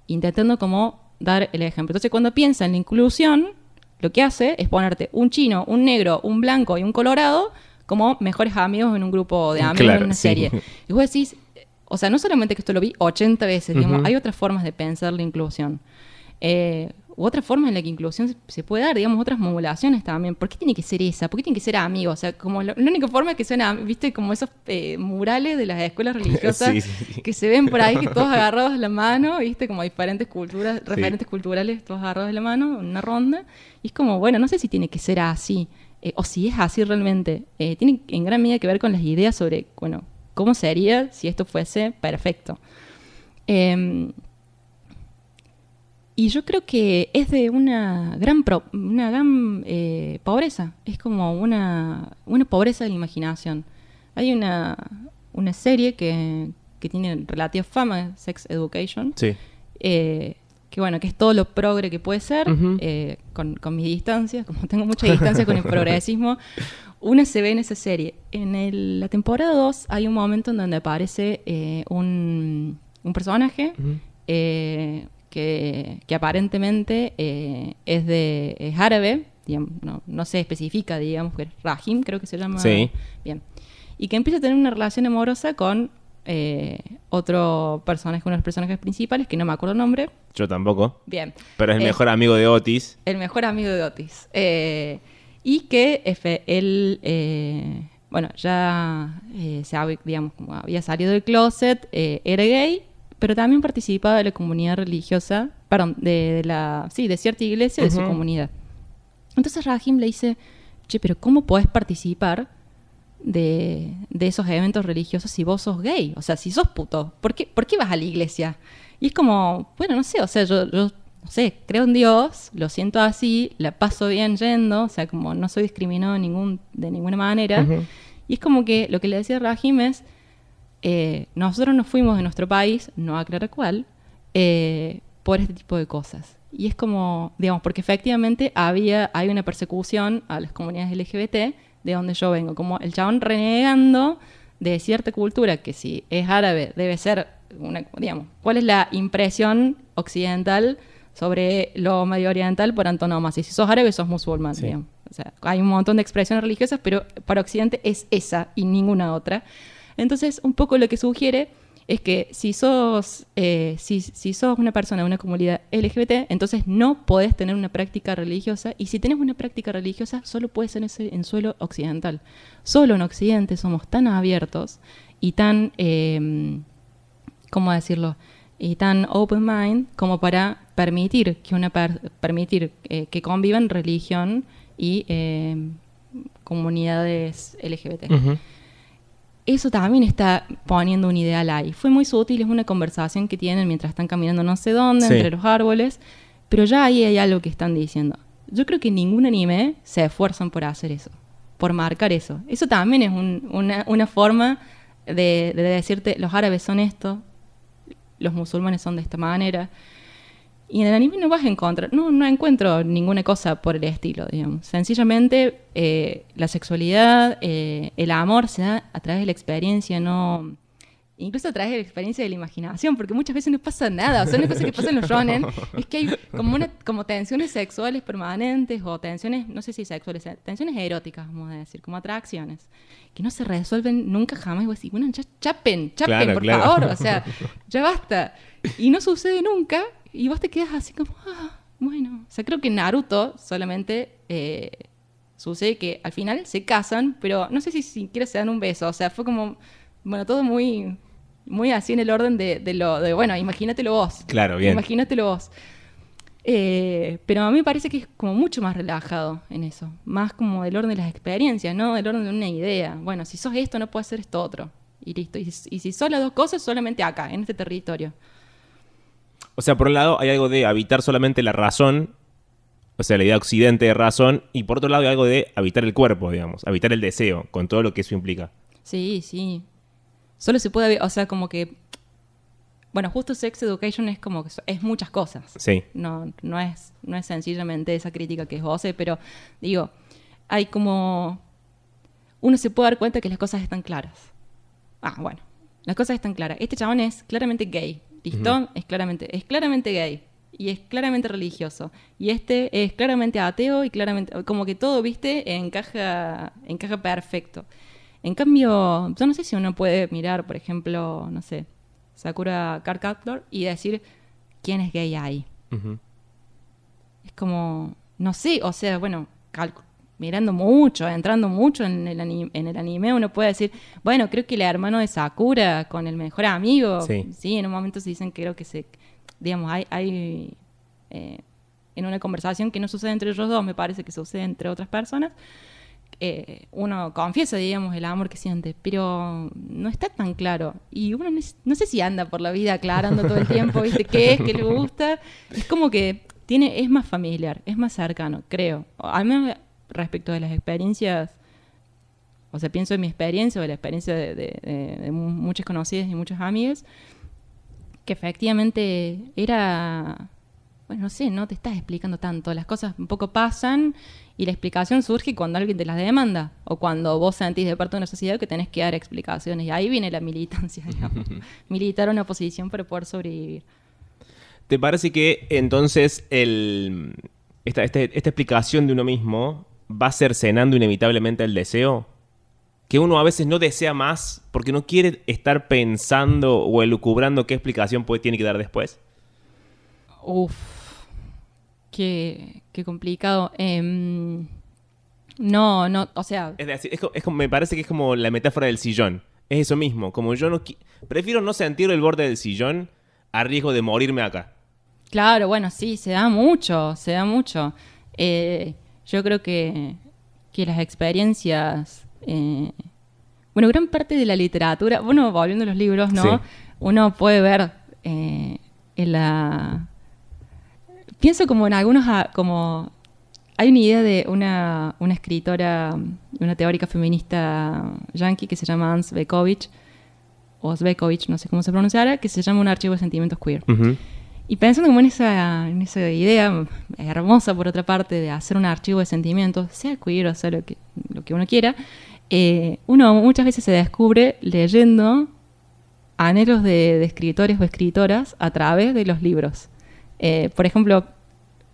intentando como dar el ejemplo. Entonces, cuando piensa en la inclusión, lo que hace es ponerte un chino, un negro, un blanco y un colorado como mejores amigos en un grupo de amigos, claro, en una serie. Y vos decís, o sea, no solamente que esto lo vi 80 veces, uh-huh. digamos, hay otras formas de pensar la inclusión. U otras formas en la que inclusión se puede dar, digamos, otras modulaciones también. ¿Por qué tiene que ser esa? ¿Por qué tiene que ser amigo? O sea, como la única forma es que sean, viste, como esos murales de las escuelas religiosas sí. que se ven por ahí, que todos agarrados de la mano, viste, como diferentes culturas, referentes culturales, todos agarrados de la mano, en una ronda. Y es como, bueno, no sé si tiene que ser así, o si es así realmente. Tiene en gran medida que ver con las ideas sobre, bueno, cómo sería si esto fuese perfecto. Y yo creo que es de una gran pobreza. Es como una pobreza de la imaginación. Hay una una serie que tiene relativa fama, Sex Education. Sí. Que bueno, que es todo lo progre que puede ser, con mis distancias, como tengo mucha distancia con el progresismo, una se ve en esa serie. En la temporada 2 hay un momento en donde aparece un personaje que aparentemente es árabe, digamos, no se especifica, digamos, que es Rahim, creo que se llama. Sí. Bien. Y que empieza a tener una relación amorosa con otro personaje, uno de los personajes principales, que no me acuerdo el nombre. Yo tampoco. Bien. Pero es el mejor amigo de Otis. El mejor amigo de Otis. Y que él, bueno, ya digamos, como había salido del closet, era gay, pero también participaba de la comunidad religiosa, perdón, de cierta iglesia de su comunidad. Entonces Rahim le dice, che, pero ¿cómo podés participar de esos eventos religiosos si vos sos gay? O sea, si sos puto, ¿por qué vas a la iglesia? Y es como, bueno, no sé, o sea, yo no sé, creo en Dios, lo siento así, la paso bien yendo, o sea, como no soy discriminado de ninguna manera. Y es como que lo que le decía Rahim es, nosotros nos fuimos de nuestro país, no aclara cuál, por este tipo de cosas. Y es como, digamos, porque efectivamente hay una persecución a las comunidades LGBT de donde yo vengo, como el chabón renegando de cierta cultura que si es árabe debe ser digamos, ¿cuál es la impresión occidental sobre lo medio oriental por antonomasia? Si sos árabe sos musulmán, sí. Digamos. O sea, hay un montón de expresiones religiosas, pero para Occidente es esa y ninguna otra. Entonces, un poco lo que sugiere es que si sos una persona de una comunidad LGBT, entonces no podés tener una práctica religiosa, y si tenés una práctica religiosa, solo puede ser en suelo occidental. Solo en Occidente somos tan abiertos y tan, ¿cómo decirlo? Y tan open mind como para permitir que convivan religión y comunidades LGBT. Eso también está poniendo un ideal ahí. Fue muy sutil, es una conversación que tienen mientras están caminando no sé dónde, entre los árboles, pero ya ahí hay algo que están diciendo. Yo creo que ningún anime se esfuerzan por hacer eso, por marcar eso. Eso también es una forma de decirte, los árabes son esto, los musulmanes son de esta manera. Y en el anime no vas a encontrar, no encuentro ninguna cosa por el estilo, digamos. Sencillamente la sexualidad, el amor se da a través de la experiencia, incluso a través de la experiencia de la imaginación, porque muchas veces no pasa nada. O sea, una cosa que pasa en los shonen es que hay como tensiones sexuales permanentes, o tensiones, no sé si sexuales, tensiones eróticas, vamos a decir, como atracciones, que no se resuelven nunca jamás. Y vos decís, bueno, ya chapen, claro, por favor, o sea, ya basta. Y no sucede nunca. Y vos te quedas así como, bueno. O sea, creo que en Naruto solamente sucede que al final se casan, pero no sé si siquiera se dan un beso. O sea, fue como, bueno, todo muy, muy así en el orden de bueno, imagínatelo vos. Claro, bien. Imagínatelo vos. Pero a mí me parece que es como mucho más relajado en eso. Más como del orden de las experiencias, ¿no? Del orden de una idea. Bueno, si sos esto, no puedes ser esto otro. Y listo. Y si sos las dos cosas, solamente acá, en este territorio. O sea, por un lado hay algo de habitar solamente la razón, o sea, la idea occidente de razón, y por otro lado hay algo de habitar el cuerpo, digamos, habitar el deseo, con todo lo que eso implica. Sí, sí. Solo se puede, o sea, como que, bueno, justo Sex Education es como que es muchas cosas. Sí. No es sencillamente esa crítica que es José, pero digo, hay como, uno se puede dar cuenta que las cosas están claras. Bueno, las cosas están claras. Este chabón es claramente gay. ¿Listo? Es claramente gay y es claramente religioso. Y este es claramente ateo y claramente, como que todo, ¿viste? Encaja perfecto. En cambio, yo no sé si uno puede mirar, por ejemplo, no sé, Sakura Card Captor y decir quién es gay ahí. Es como, no sé, o sea, bueno, mirando mucho, entrando mucho en el anime, uno puede decir, bueno, creo que el hermano de Sakura con el mejor amigo, sí, en un momento se dicen que creo que digamos, hay en una conversación que no sucede entre ellos dos, me parece que sucede entre otras personas, uno confiesa, digamos, el amor que siente, pero no está tan claro. Y uno no sé si anda por la vida aclarando todo el tiempo, ¿viste? ¿Qué es? ¿Qué le gusta? Es como que es más familiar, es más cercano, creo. Al menos respecto de las experiencias o sea, pienso en mi experiencia o en la experiencia de muchos conocidos y muchos amigos, que efectivamente era, bueno, no sé, no te estás explicando tanto, las cosas un poco pasan y la explicación surge cuando alguien te las demanda o cuando vos sentís de parte de una sociedad que tenés que dar explicaciones y ahí viene la militancia, digamos, militar una posición para poder sobrevivir. ¿Te parece que entonces esta explicación de uno mismo va cercenando inevitablemente el deseo? Que uno a veces no desea más porque no quiere estar pensando o elucubrando qué explicación tiene que dar después. Uf, qué complicado. No, o sea... Es decir, me parece que es como la metáfora del sillón. Es eso mismo, como yo prefiero no sentir el borde del sillón a riesgo de morirme acá. Claro, bueno, sí, se da mucho. Yo creo que las experiencias... bueno, gran parte de la literatura, bueno, volviendo a los libros, ¿no? Sí. Uno puede ver pienso como en algunos, como... Hay una idea de una escritora, una teórica feminista yanqui que se llama Anne Svekovich, o Svekovich, no sé cómo se pronunciará, que se llama Un archivo de sentimientos queer. Uh-huh. Y pensando como en esa idea hermosa, por otra parte, de hacer un archivo de sentimientos, sea queer o sea lo que uno quiera, uno muchas veces se descubre leyendo anhelos de escritores o escritoras a través de los libros. Por ejemplo,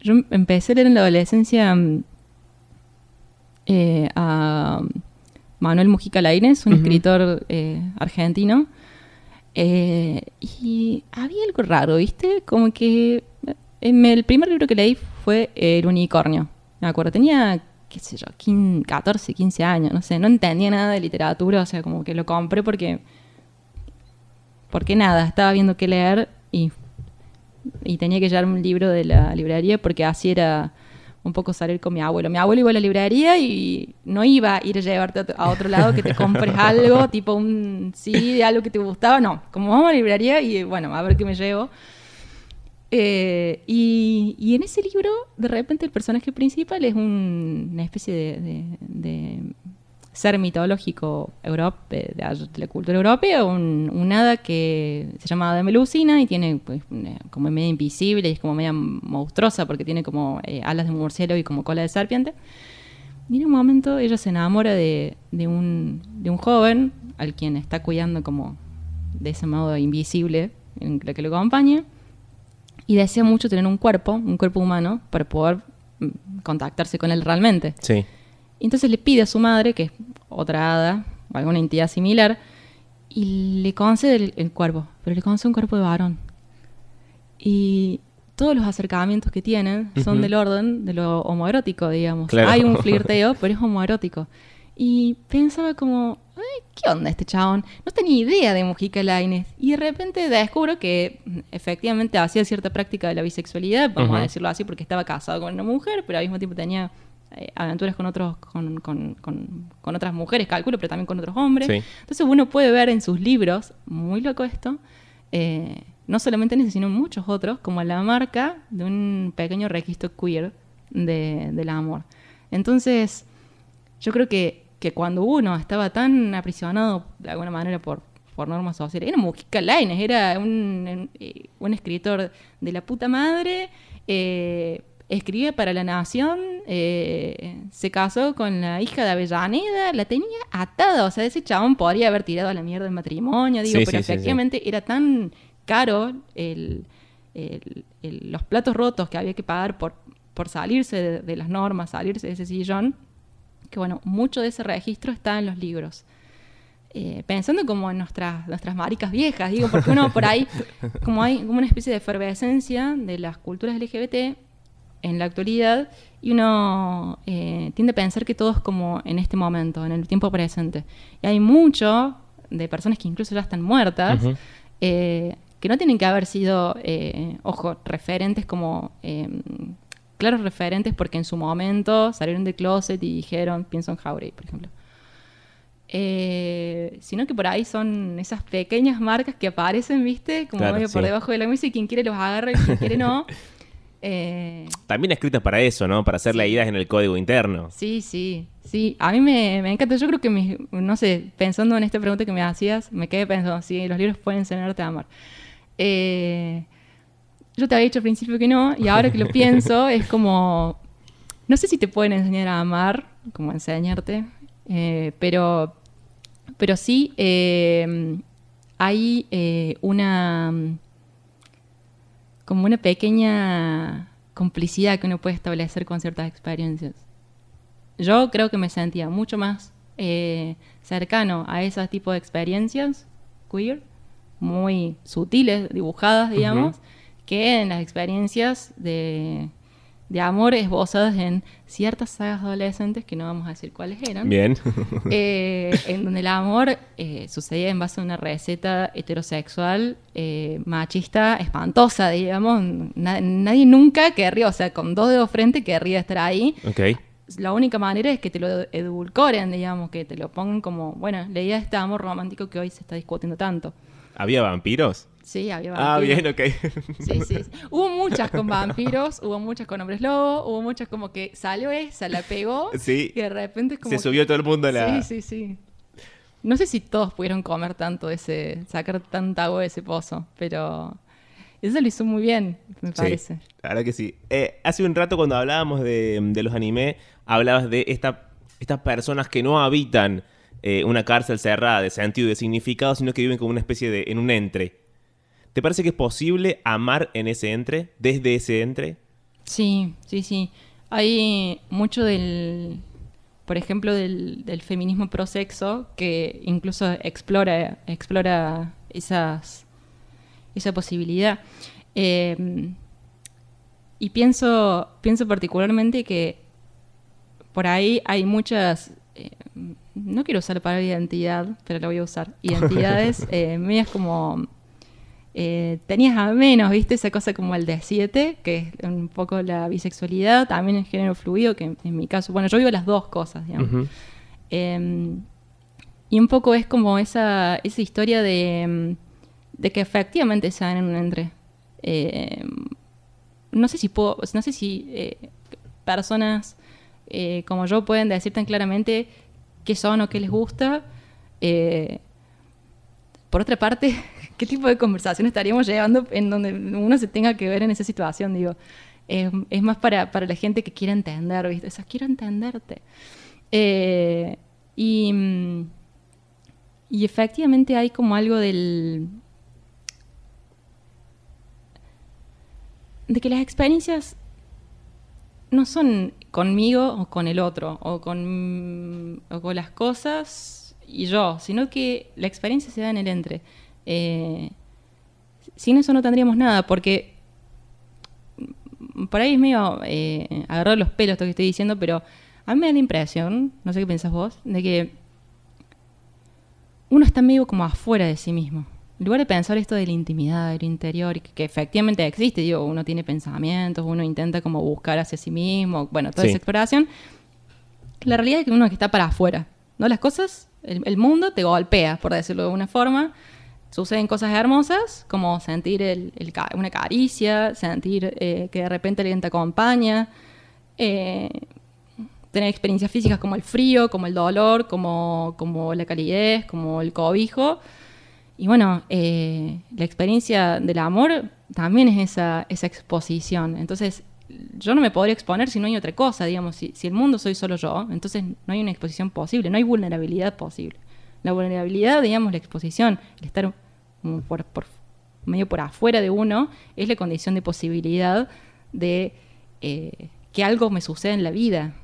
yo empecé a leer en la adolescencia a Manuel Mujica Lainez, un escritor argentino, y había algo raro, ¿viste? Como que el primer libro que leí fue El unicornio. Me acuerdo, tenía, qué sé yo, 14, 15 años, no sé, no entendía nada de literatura, o sea, como que lo compré porque nada, estaba viendo qué leer y tenía que llevarme un libro de la librería porque así era un poco salir con mi abuelo. Mi abuelo iba a la librería y no iba a ir a llevarte a otro lado que te compres algo, tipo un CD de algo que te gustaba, no. Como vamos a la librería y bueno, a ver qué me llevo. Y en ese libro, de repente, el personaje principal es una especie de ser mitológico de la cultura europea, un hada que se llama Hada Melusina y tiene pues, como media invisible y es como media monstruosa porque tiene como alas de murciélago y como cola de serpiente. Y en un momento ella se enamora de un joven al quien está cuidando como de ese modo invisible en la que lo acompaña y desea mucho tener un cuerpo humano para poder contactarse con él realmente. Sí. Entonces le pide a su madre, que es otra hada, o alguna entidad similar, y le concede el cuerpo, pero le concede un cuerpo de varón. Y todos los acercamientos que tienen son del orden de lo homoerótico, digamos. Claro. Hay un flirteo, pero es homoerótico. Y pensaba como, ¿qué onda este chabón? No tenía idea de Mujica Lainez. Y de repente descubro que efectivamente hacía cierta práctica de la bisexualidad, vamos a decirlo así, porque estaba casado con una mujer, pero al mismo tiempo tenía... aventuras con otras mujeres, calculo, pero también con otros hombres. Sí. Entonces uno puede ver en sus libros, muy loco esto, no solamente en ese, sino en muchos otros, como la marca de un pequeño registro queer del amor. Entonces, yo creo que cuando uno estaba tan aprisionado, de alguna manera, por normas sociales, era Mujica Lainez, era un escritor de la puta madre, escribía para La Nación, se casó con la hija de Avellaneda, la tenía atada, o sea, ese chabón podría haber tirado a la mierda el matrimonio, digo, sí, pero sí, efectivamente era tan caro los platos rotos que había que pagar por salirse de las normas, salirse de ese sillón, que bueno, mucho de ese registro está en los libros. Pensando como en nuestras maricas viejas, digo, porque uno por ahí, como hay como una especie de efervescencia de las culturas LGBT en la actualidad, y uno tiende a pensar que todo es como en este momento, en el tiempo presente. Y hay mucho de personas que incluso ya están muertas, que no tienen que haber sido, referentes como... claros referentes porque en su momento salieron del closet y dijeron, pienso en Jauregui, por ejemplo. Sino que por ahí son esas pequeñas marcas que aparecen, ¿viste? Como claro, medio por debajo de la mesa y quien quiere los agarra y quien quiere no. También escritas para eso, ¿no? Para hacer leídas en el código interno. Sí. A mí me encanta. Yo creo que, no sé, pensando en esta pregunta que me hacías, me quedé pensando, sí, los libros pueden enseñarte a amar. Yo te había dicho al principio que no, y ahora que lo pienso, es como... No sé si te pueden enseñar a amar, como enseñarte, pero sí hay como una pequeña complicidad que uno puede establecer con ciertas experiencias. Yo creo que me sentía mucho más cercano a ese tipo de experiencias queer, muy sutiles, dibujadas, digamos, que en las experiencias de amor esbozadas en ciertas sagas adolescentes, que no vamos a decir cuáles eran. Bien. En donde el amor sucedía en base a una receta heterosexual, machista, espantosa, digamos. Nadie nunca querría, o sea, con 2 dedos frente querría estar ahí. Ok. La única manera es que te lo edulcoren, digamos, que te lo pongan como, bueno, la idea de este amor romántico que hoy se está discutiendo tanto. ¿Había vampiros? Sí, había vampiros. Bien, ok. Sí. Hubo muchas con vampiros, hubo muchas con hombres lobo, hubo muchas como que salió esa, la pegó, sí. y de repente es como... Se subió todo el mundo a la... Sí. No sé si todos pudieron comer tanto sacar tanta agua de ese pozo, pero eso lo hizo muy bien, me parece. La verdad que sí. Hace un rato cuando hablábamos de los anime, hablabas de estas personas que no habitan una cárcel cerrada de sentido y de significado, sino que viven como una especie en un entre. ¿Te parece que es posible amar en ese entre, desde ese entre? Sí. Hay mucho por ejemplo, del feminismo prosexo que incluso explora esa posibilidad. Y pienso particularmente que por ahí hay muchas... no quiero usar la palabra identidad, pero la voy a usar. Identidades medias como... tenías a menos, ¿viste? Esa cosa como el D7, que es un poco la bisexualidad, también el género fluido, que en mi caso... Bueno, yo vivo las dos cosas, digamos. Y un poco es como esa historia de que efectivamente se dan en un entre. No sé si personas como yo pueden decir tan claramente qué son o qué les gusta. Por otra parte, ¿qué tipo de conversación estaríamos llevando en donde uno se tenga que ver en esa situación? Digo, es más para la gente que quiere entender, ¿viste? O sea, quiero entenderte. Y efectivamente hay como algo de que las experiencias no son conmigo o con el otro, o con las cosas y yo, sino que la experiencia se da en el entre. Sin eso no tendríamos nada, porque por ahí es medio agarrar los pelos esto que estoy diciendo, pero a mí me da la impresión, no sé qué pensás vos, de que uno está medio como afuera de sí mismo. En lugar de pensar esto de la intimidad, del interior, y que efectivamente existe, digo, uno tiene pensamientos, uno intenta como buscar hacia sí mismo, bueno, toda esa exploración. La realidad es que uno que está para afuera, ¿no? Las cosas, el mundo te golpea, por decirlo de alguna forma. Suceden cosas hermosas, como sentir una caricia, sentir que de repente alguien te acompaña, tener experiencias físicas como el frío, como el dolor, como la calidez, como el cobijo. Y bueno, la experiencia del amor también es esa exposición. Entonces, yo no me podría exponer si no hay otra cosa, digamos. Si el mundo soy solo yo, entonces no hay una exposición posible, no hay vulnerabilidad posible. La vulnerabilidad, digamos, la exposición, el estar medio por afuera de uno, es la condición de posibilidad de que algo me suceda en la vida.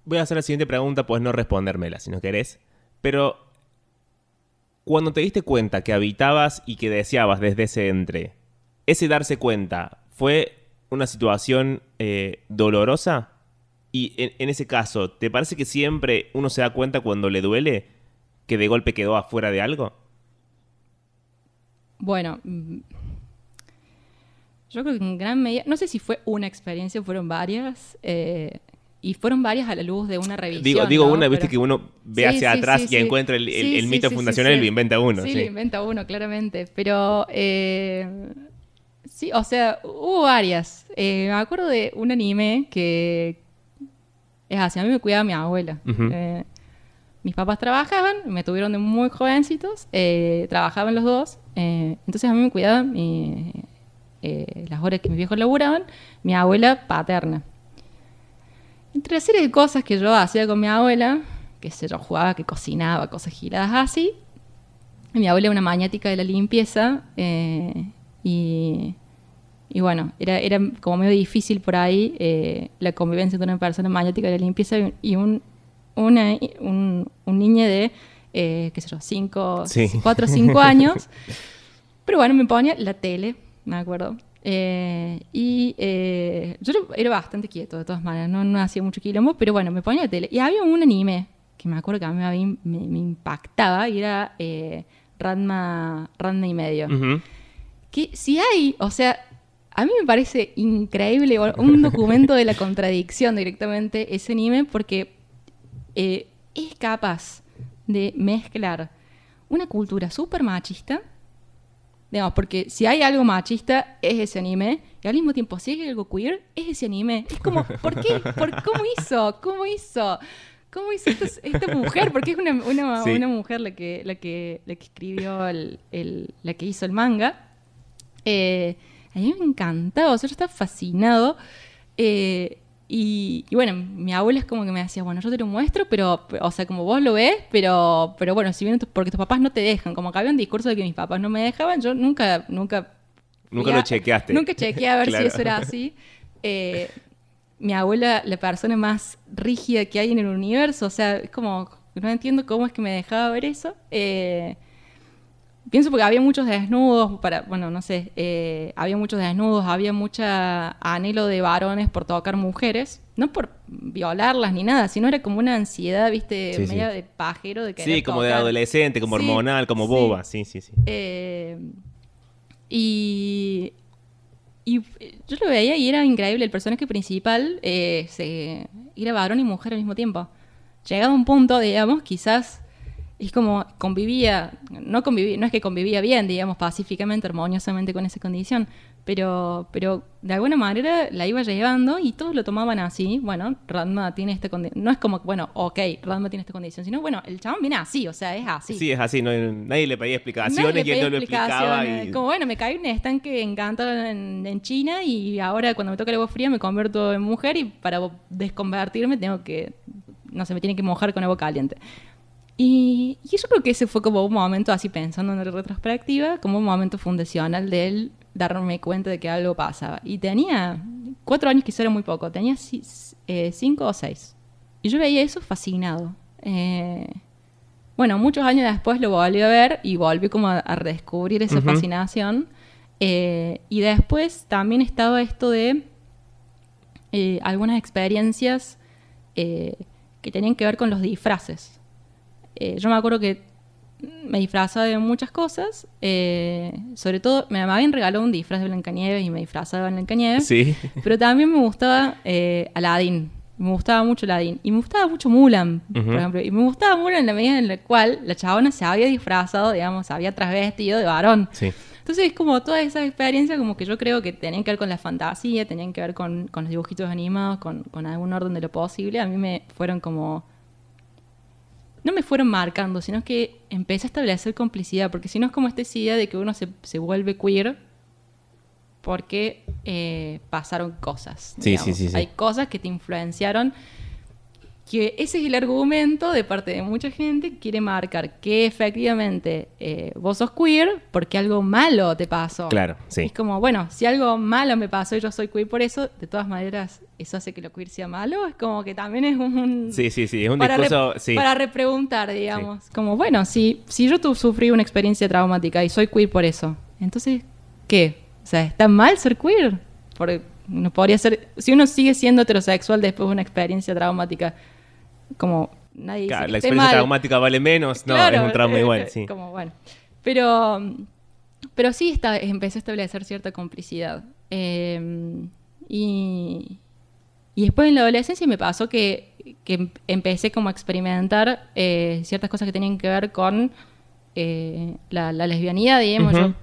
Voy a hacer la siguiente pregunta, puedes no respondérmela si no querés. Pero cuando te diste cuenta que habitabas y que deseabas desde ese entre, ese darse cuenta, ¿fue una situación dolorosa? Y en ese caso, ¿te parece que siempre uno se da cuenta cuando le duele que de golpe quedó afuera de algo? Bueno, yo creo que en gran medida, no sé si fue una experiencia, fueron varias, y fueron varias a la luz de una revisión. Digo, ¿no? una, viste que uno ve hacia atrás y encuentra el mito fundacional y lo inventa uno. Sí, lo inventa uno, claramente. Pero Sí, o sea, hubo varias. Me acuerdo de un anime que es así, a mí me cuidaba mi abuela. Uh-huh. Mis papás trabajaban, me tuvieron de muy jovencitos, trabajaban los dos, entonces a mí me cuidaban las horas que mis viejos laburaban, mi abuela paterna. Entre la serie de cosas que yo hacía con mi abuela, que sé yo, jugaba, que cocinaba, cosas giradas así, mi abuela era una maniática de la limpieza, y bueno, era como medio difícil por ahí la convivencia de una persona maniática de la limpieza y un niño de, qué sé yo, 4 o 5 años. Pero bueno, me ponía la tele, me acuerdo. Yo era bastante quieto, de todas maneras, no hacía mucho quilombo, pero bueno, me ponía la tele. Y había un anime que me acuerdo que a mí me impactaba y era Ranma y medio. Uh-huh. Que si hay, o sea, a mí me parece increíble, un documento de la contradicción directamente ese anime, porque es capaz de mezclar una cultura súper machista, digamos, porque si hay algo machista es ese anime, y al mismo tiempo si hay algo queer es ese anime. Es como, ¿por qué? ¿Cómo hizo esta mujer? Porque es una mujer la que escribió la que hizo el manga. A mí me encantaba, o sea, yo estaba fascinado. Y bueno, mi abuela es como que me decía, bueno, yo te lo muestro, pero, o sea, como vos lo ves, pero bueno, si bien porque tus papás no te dejan, como que había un discurso de que mis papás no me dejaban, yo nunca lo chequeaste. Nunca chequeé a ver Claro. si eso era así. Mi abuela, la persona más rígida que hay en el universo, o sea, es como, no entiendo cómo es que me dejaba ver eso. Pienso porque había muchos desnudos, bueno, no sé, había muchos desnudos, había mucha anhelo de varones por tocar mujeres, no por violarlas ni nada, sino era como una ansiedad, viste, Sí, media sí. de pajero de querer Sí, como tocar. de adolescente, como Sí, hormonal, como sí. boba, sí. Y yo lo veía y era increíble, el personaje principal era varón y mujer al mismo tiempo. Llegado a un punto, digamos, quizás... Es como no es que convivía bien, digamos, pacíficamente, armoniosamente con esa condición, pero de alguna manera la iba llevando y todos lo tomaban así. Bueno, Ranma tiene esta condición. No es como, bueno, ok, Ranma tiene esta condición, sino, bueno, el chabón viene así, o sea, es así. Sí, es así, nadie le pedía explicaciones y él no lo explicaba. Como, bueno, me cae un estanque encantado en China y ahora cuando me toca el agua fría me convierto en mujer y para desconvertirme tengo que, no sé, me tiene que mojar con agua caliente. Y yo creo que ese fue como un momento, así pensando en la retrospectiva, como un momento fundacional de él darme cuenta de que algo pasaba. Y tenía 4 años, quizá era muy poco, tenía 5 o 6. Y yo veía eso fascinado. Bueno, muchos años después lo volví a ver y volví como a redescubrir esa fascinación. Y después también estaba esto de algunas experiencias que tenían que ver con los disfraces. Yo me acuerdo que me disfrazaba de muchas cosas, sobre todo me habían regalado un disfraz de Blancanieves y me disfrazaba de Blancanieves, Sí. pero también me gustaba Aladdin, me gustaba mucho Aladdin y me gustaba mucho Mulan, por ejemplo, y me gustaba Mulan en la medida en la cual la chabona se había disfrazado, digamos, se había trasvestido de varón. Sí. Entonces es como todas esas experiencias como que yo creo que tenían que ver con la fantasía, tenían que ver con los dibujitos animados, con algún orden de lo posible. A mí me fueron como... No me fueron marcando, sino que empecé a establecer complicidad, porque si no es como esta idea de que uno se vuelve queer porque pasaron cosas. Sí. Hay cosas que te influenciaron, que ese es el argumento de parte de mucha gente que quiere marcar que efectivamente vos sos queer porque algo malo te pasó. Claro, sí. Es como, bueno, si algo malo me pasó y yo soy queer por eso, de todas maneras, ¿eso hace que lo queer sea malo? Es como que también es un... Sí, es un discurso... Sí. Para repreguntar, digamos. Sí. Como, bueno, si yo sufrí una experiencia traumática y soy queer por eso, entonces, ¿qué? O sea, ¿está mal ser queer? Porque no podría ser... Si uno sigue siendo heterosexual después de una experiencia traumática, como nadie dice Claro, que la esté experiencia mal. traumática vale menos, no, Claro, es un trauma igual, sí. Como, bueno. Pero sí empecé a establecer cierta complicidad. Y después en la adolescencia me pasó que empecé como a experimentar ciertas cosas que tenían que ver con la lesbianidad, digamos. Yo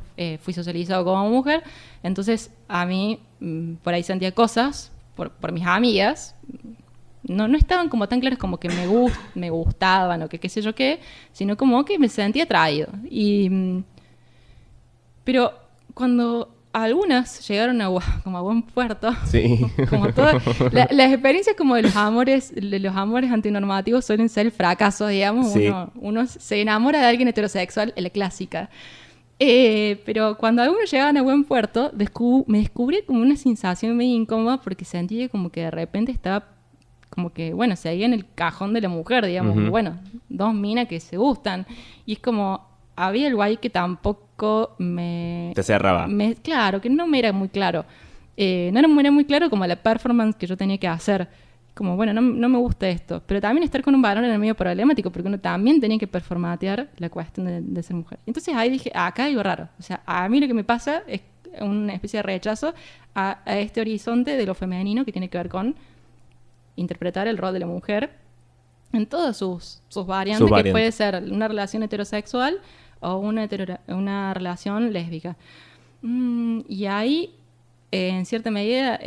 fui socializado como mujer, entonces a mí por ahí sentía cosas por mis amigas, no estaban como tan claras como que me gustaban o que qué sé yo qué, sino como que me sentía atraído. Pero cuando algunas llegaron como a buen puerto, sí. como todas las experiencias como de los amores antinormativos suelen ser el fracaso, digamos. Sí. Uno se enamora de alguien heterosexual, es la clásica. Pero cuando algunos llegaban a buen puerto, me descubrí como una sensación medio incómoda porque sentí como que de repente estaba como que, bueno, seguía en el cajón de la mujer, digamos. Uh-huh. Bueno, dos minas que se gustan. Y es como, había algo ahí que tampoco te cerraba. Claro, que no me era muy claro. No era muy claro como la performance que yo tenía que hacer. Como, bueno, no me gusta esto. Pero también estar con un varón era medio problemático, porque uno también tenía que performatear la cuestión de ser mujer. Entonces ahí dije, acá hay algo raro. O sea, a mí lo que me pasa es una especie de rechazo a este horizonte de lo femenino que tiene que ver con interpretar el rol de la mujer en todas sus variantes, que puede ser una relación heterosexual o una relación lésbica. Y ahí, en cierta medida,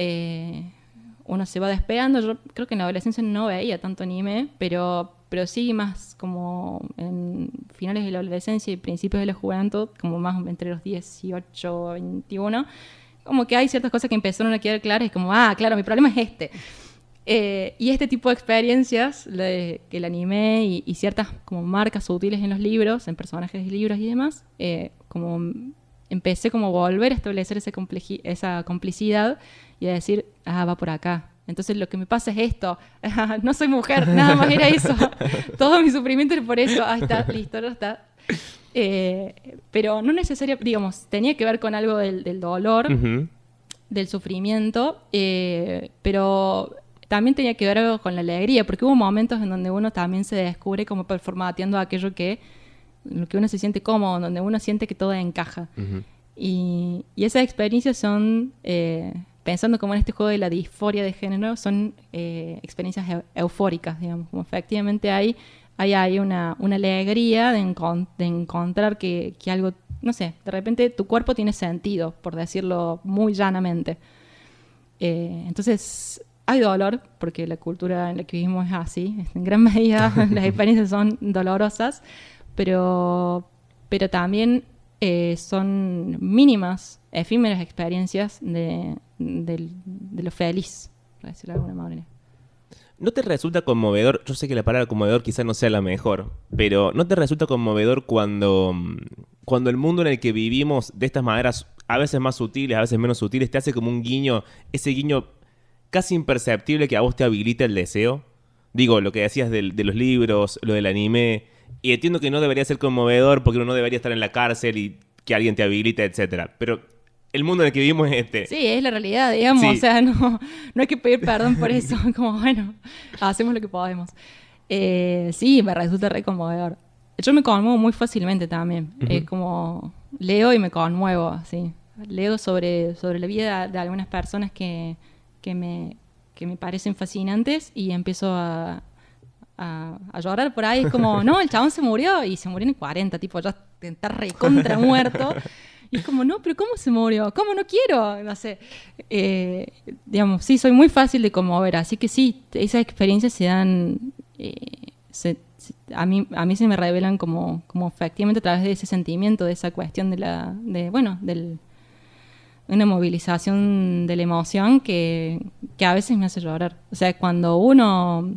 uno se va despegando. Yo creo que en la adolescencia no veía tanto anime, pero sí más como en finales de la adolescencia y principios de la juventud, como más entre los 18 y 21, como que hay ciertas cosas que empezaron a quedar claras y como, claro, mi problema es este. Y este tipo de experiencias, que el anime y ciertas como marcas sutiles en los libros, en personajes de libros y demás, como empecé como a volver a establecer esa complicidad y a decir, va por acá. Entonces lo que me pasa es esto, no soy mujer, nada más era eso. Todo mi sufrimiento era por eso. Está, listo, no está. Pero no necesariamente, digamos, tenía que ver con algo del dolor, uh-huh, del sufrimiento, pero también tenía que ver algo con la alegría, porque hubo momentos en donde uno también se descubre como performateando aquello lo que uno se siente cómodo, donde uno siente que todo encaja. Uh-huh. Y esas experiencias son, pensando como en este juego de la disforia de género, son experiencias eufóricas, digamos, como efectivamente hay una alegría de encontrar que algo, no sé, de repente tu cuerpo tiene sentido, por decirlo muy llanamente. Entonces hay dolor, porque la cultura en la que vivimos es así, en gran medida las experiencias son dolorosas, pero también son mínimas, efímeras experiencias de lo feliz, por decirlo de alguna manera. ¿No te resulta conmovedor? Yo sé que la palabra conmovedor quizás no sea la mejor, pero ¿no te resulta conmovedor cuando el mundo en el que vivimos de estas maneras, a veces más sutiles, a veces menos sutiles, te hace como un guiño, ese guiño casi imperceptible que a vos te habilita el deseo? Digo, lo que decías de los libros, lo del anime, y entiendo que no debería ser conmovedor porque uno no debería estar en la cárcel y que alguien te habilite, etcétera, pero el mundo en el que vivimos es este. Sí, es la realidad, digamos, sí. O sea, no hay que pedir perdón por eso, como bueno, hacemos lo que podemos. Sí, me resulta re conmovedor. Yo me conmuevo muy fácilmente también, uh-huh, como leo y me conmuevo, así. Leo sobre la vida de algunas personas que me parecen fascinantes y empiezo a llorar por ahí. Es como, no, el chabón se murió y se murió en el 40, tipo, ya está recontra muerto. Y es como, no, pero ¿cómo se murió? ¿Cómo no quiero? No sé. Digamos, sí, soy muy fácil de conmover, así que sí, esas experiencias se dan, a mí se me revelan como efectivamente a través de ese sentimiento, de esa cuestión una movilización de la emoción que a veces me hace llorar. O sea, cuando uno,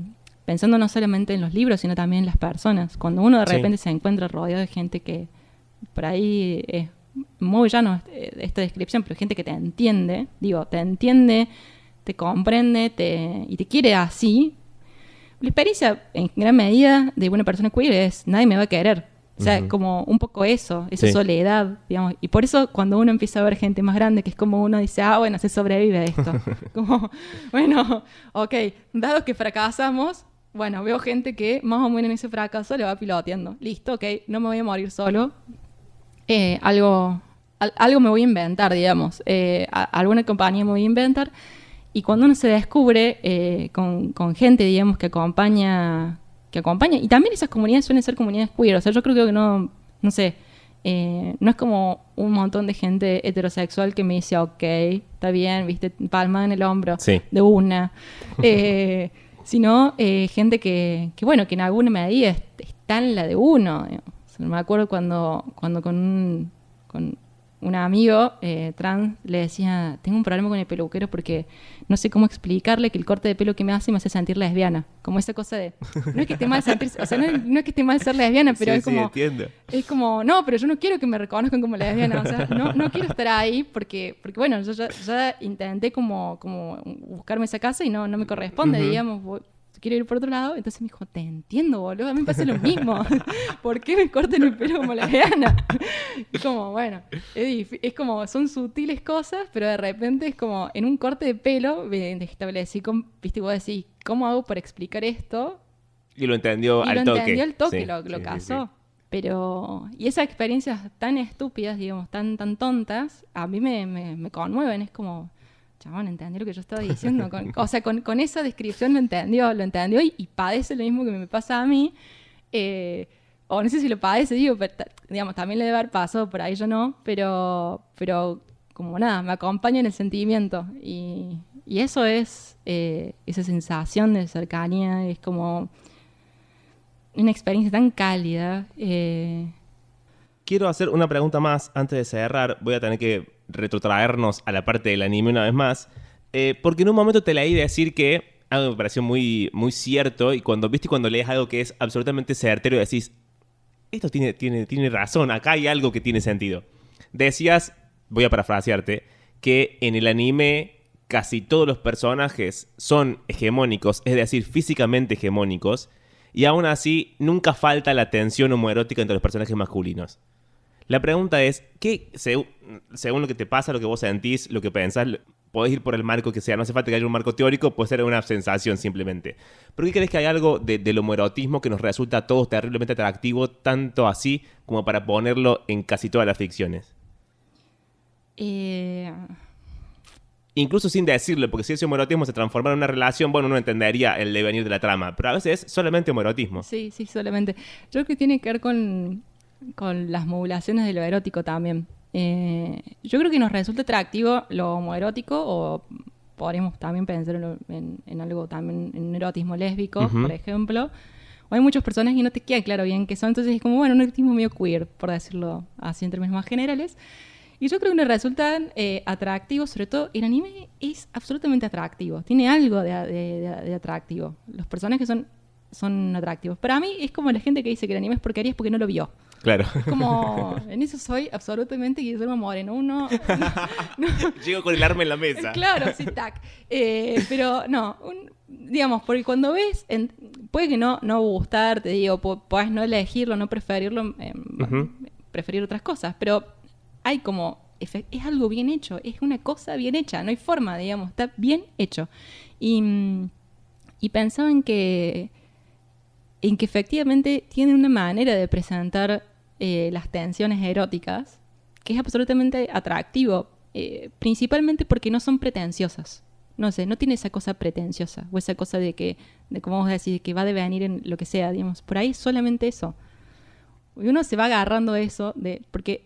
pensando no solamente en los libros, sino también en las personas, cuando uno de repente se encuentra rodeado de gente que por ahí es muy llano esta descripción, pero gente que te entiende, te comprende y te quiere así. La experiencia, en gran medida, de una persona queer es nadie me va a querer. O sea, uh-huh, como un poco esa soledad, digamos. Y por eso cuando uno empieza a ver gente más grande, que es como uno dice, bueno, se sobrevive a esto. Como, bueno, ok, dado que fracasamos, bueno, veo gente que más o menos en ese fracaso le va piloteando. Listo, ok, no me voy a morir solo. Algo me voy a inventar, digamos. Alguna compañía me voy a inventar. Y cuando uno se descubre con gente, digamos, que acompaña, y también esas comunidades suelen ser comunidades queer. O sea, yo creo que no sé, No es como un montón de gente heterosexual que me dice, ok, está bien, viste, palma en el hombro, sí, de una. Sino gente que, bueno, que en alguna medida está en la de uno. O sea, me acuerdo cuando con un amigo trans le decía, tengo un problema con el peluquero porque no sé cómo explicarle que el corte de pelo que me hace sentir lesbiana. Como esa cosa de, no es que esté mal sentirse, o sea, no es que esté mal ser lesbiana, pero sí, es como, entiendo. es como, no, pero yo no quiero que me reconozcan como lesbiana, o sea, no quiero estar ahí porque bueno, yo ya intenté como buscarme esa casa y no me corresponde, digamos, quiero ir por otro lado. Entonces me dijo, te entiendo, boludo, a mí me pasa lo mismo. ¿Por qué me cortan el pelo como lesbiana? Y como, bueno, es como, son sutiles cosas, pero de repente es como, en un corte de pelo, me establecí, viste, vos decís, ¿cómo hago para explicar esto? Y lo entendió al toque. Entendió al toque, Sí, lo casó. Sí. Pero, y esas experiencias tan estúpidas, digamos, tan tontas, a mí me conmueven, es como... Chabón, entendió lo que yo estaba diciendo. Con esa descripción lo entendió y padece lo mismo que me pasa a mí. O no sé si lo padece, digo, pero, digamos, también le debe haber pasado, por ahí yo no, pero como nada, me acompaña en el sentimiento. Y eso es esa sensación de cercanía, es como una experiencia tan cálida. Quiero hacer una pregunta más antes de cerrar. Voy a tener que retrotraernos a la parte del anime una vez más. Porque en un momento te leí decir que algo que me pareció muy, muy cierto. Y cuando lees algo que es absolutamente certero, decís, esto tiene razón, acá hay algo que tiene sentido. Decías, voy a parafrasearte, que en el anime casi todos los personajes son hegemónicos, es decir, físicamente hegemónicos. Y aún así, nunca falta la tensión homoerótica entre los personajes masculinos. La pregunta es, ¿qué, según lo que te pasa, lo que vos sentís, lo que pensás, podés ir por el marco que sea? No hace falta que haya un marco teórico, puede ser una sensación simplemente. ¿Por qué crees que hay algo del homoerotismo que nos resulta a todos terriblemente atractivo, tanto así como para ponerlo en casi todas las ficciones? Incluso sin decirlo, porque si ese homoerotismo se transformara en una relación, bueno, uno entendería el devenir de la trama, pero a veces es solamente homoerotismo. Sí, solamente. Yo creo que tiene que ver con las modulaciones de lo erótico también. Yo creo que nos resulta atractivo lo homoerótico, o podríamos también pensar en algo también, en un erotismo lésbico, por ejemplo. O hay muchas personas que no te queda claro bien qué son, entonces es como, bueno, un erotismo medio queer, por decirlo así en términos más generales. Y yo creo que nos resultan atractivos, sobre todo el anime es absolutamente atractivo, tiene algo de atractivo. Los personajes son atractivos. Para mí es como la gente que dice que el anime es porquería es porque no lo vio. Claro. Es como, en eso soy absolutamente Guillermo Moreno. No. Llego con el arma en la mesa. Claro, sí, tac. Pero no, digamos, porque cuando ves, puede que no gustarte, digo, podés no elegirlo, no preferirlo, preferir otras cosas, pero hay como, es algo bien hecho, es una cosa bien hecha, no hay forma, digamos, está bien hecho. Y pensaba en que efectivamente tiene una manera de presentar las tensiones eróticas que es absolutamente atractivo, principalmente porque no son pretenciosas. No sé, no tiene esa cosa pretenciosa o esa cosa de como vos decís, que va a devenir en lo que sea, digamos. Por ahí solamente eso. Y uno se va agarrando eso, porque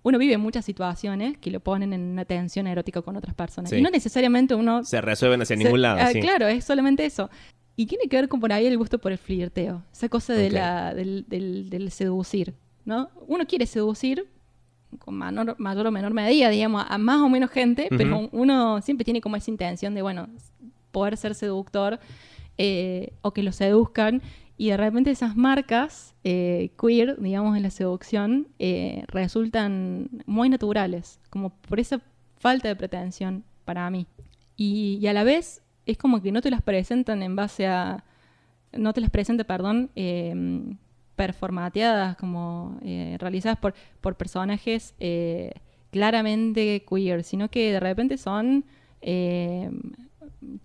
uno vive muchas situaciones que lo ponen en una tensión erótica con otras personas. Sí. Y no necesariamente uno... se resuelven hacia ningún lado. Sí. Claro, es solamente eso. Y tiene que ver con por ahí el gusto por el flirteo. Esa cosa de del seducir, ¿no? Uno quiere seducir con mayor o menor medida, digamos, a más o menos gente, pero uno siempre tiene como esa intención de, bueno, poder ser seductor o que lo seduzcan. Y de repente esas marcas queer, digamos, en la seducción, resultan muy naturales, como por esa falta de pretensión para mí. Y a la vez es como que no te las presentan en base a... No te las presenta, performateadas, como realizadas por personajes claramente queer, sino que de repente son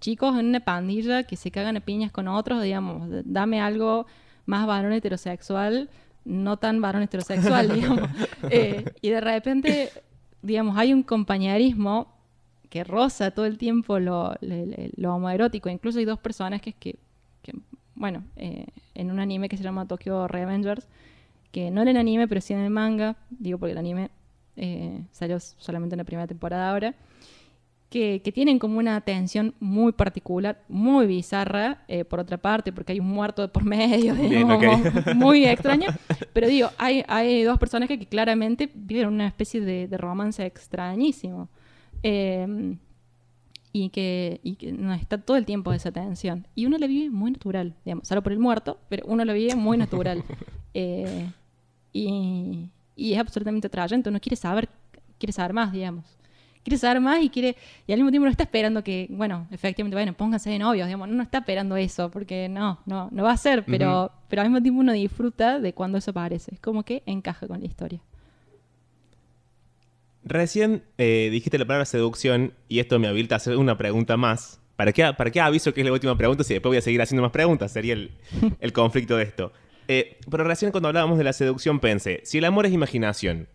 chicos en una pandilla que se cagan a piñas con otros, digamos, dame algo más varón heterosexual, no tan varón heterosexual, digamos. Y de repente, digamos, hay un compañerismo que roza todo el tiempo lo homoerótico. Incluso hay dos personajes que bueno, en un anime que se llama Tokyo Revengers, que no en el anime, pero sí en el manga, digo porque el anime salió solamente en la primera temporada ahora, que tienen como una tensión muy particular, muy bizarra, por otra parte, porque hay un muerto de por medio, digamos, bien, okay. muy extraño. Pero digo, hay dos personajes que claramente viven una especie de romance extrañísimo. Y que no está todo el tiempo esa tensión. Y uno la vive muy natural, digamos, salvo por el muerto, pero uno lo vive muy natural. Y es absolutamente atrayente. Uno quiere saber más, digamos. Quiere saber más y al mismo tiempo no está esperando que, bueno, efectivamente, bueno, pónganse de novios, digamos. No está esperando eso, porque no va a ser, pero al mismo tiempo uno disfruta de cuando eso aparece. Es como que encaja con la historia. Recién dijiste la palabra seducción y esto me habilita a hacer una pregunta más. ¿Para qué aviso que es la última pregunta si después voy a seguir haciendo más preguntas? Sería el conflicto de esto. Pero recién cuando hablábamos de la seducción pensé, si el amor es imaginación,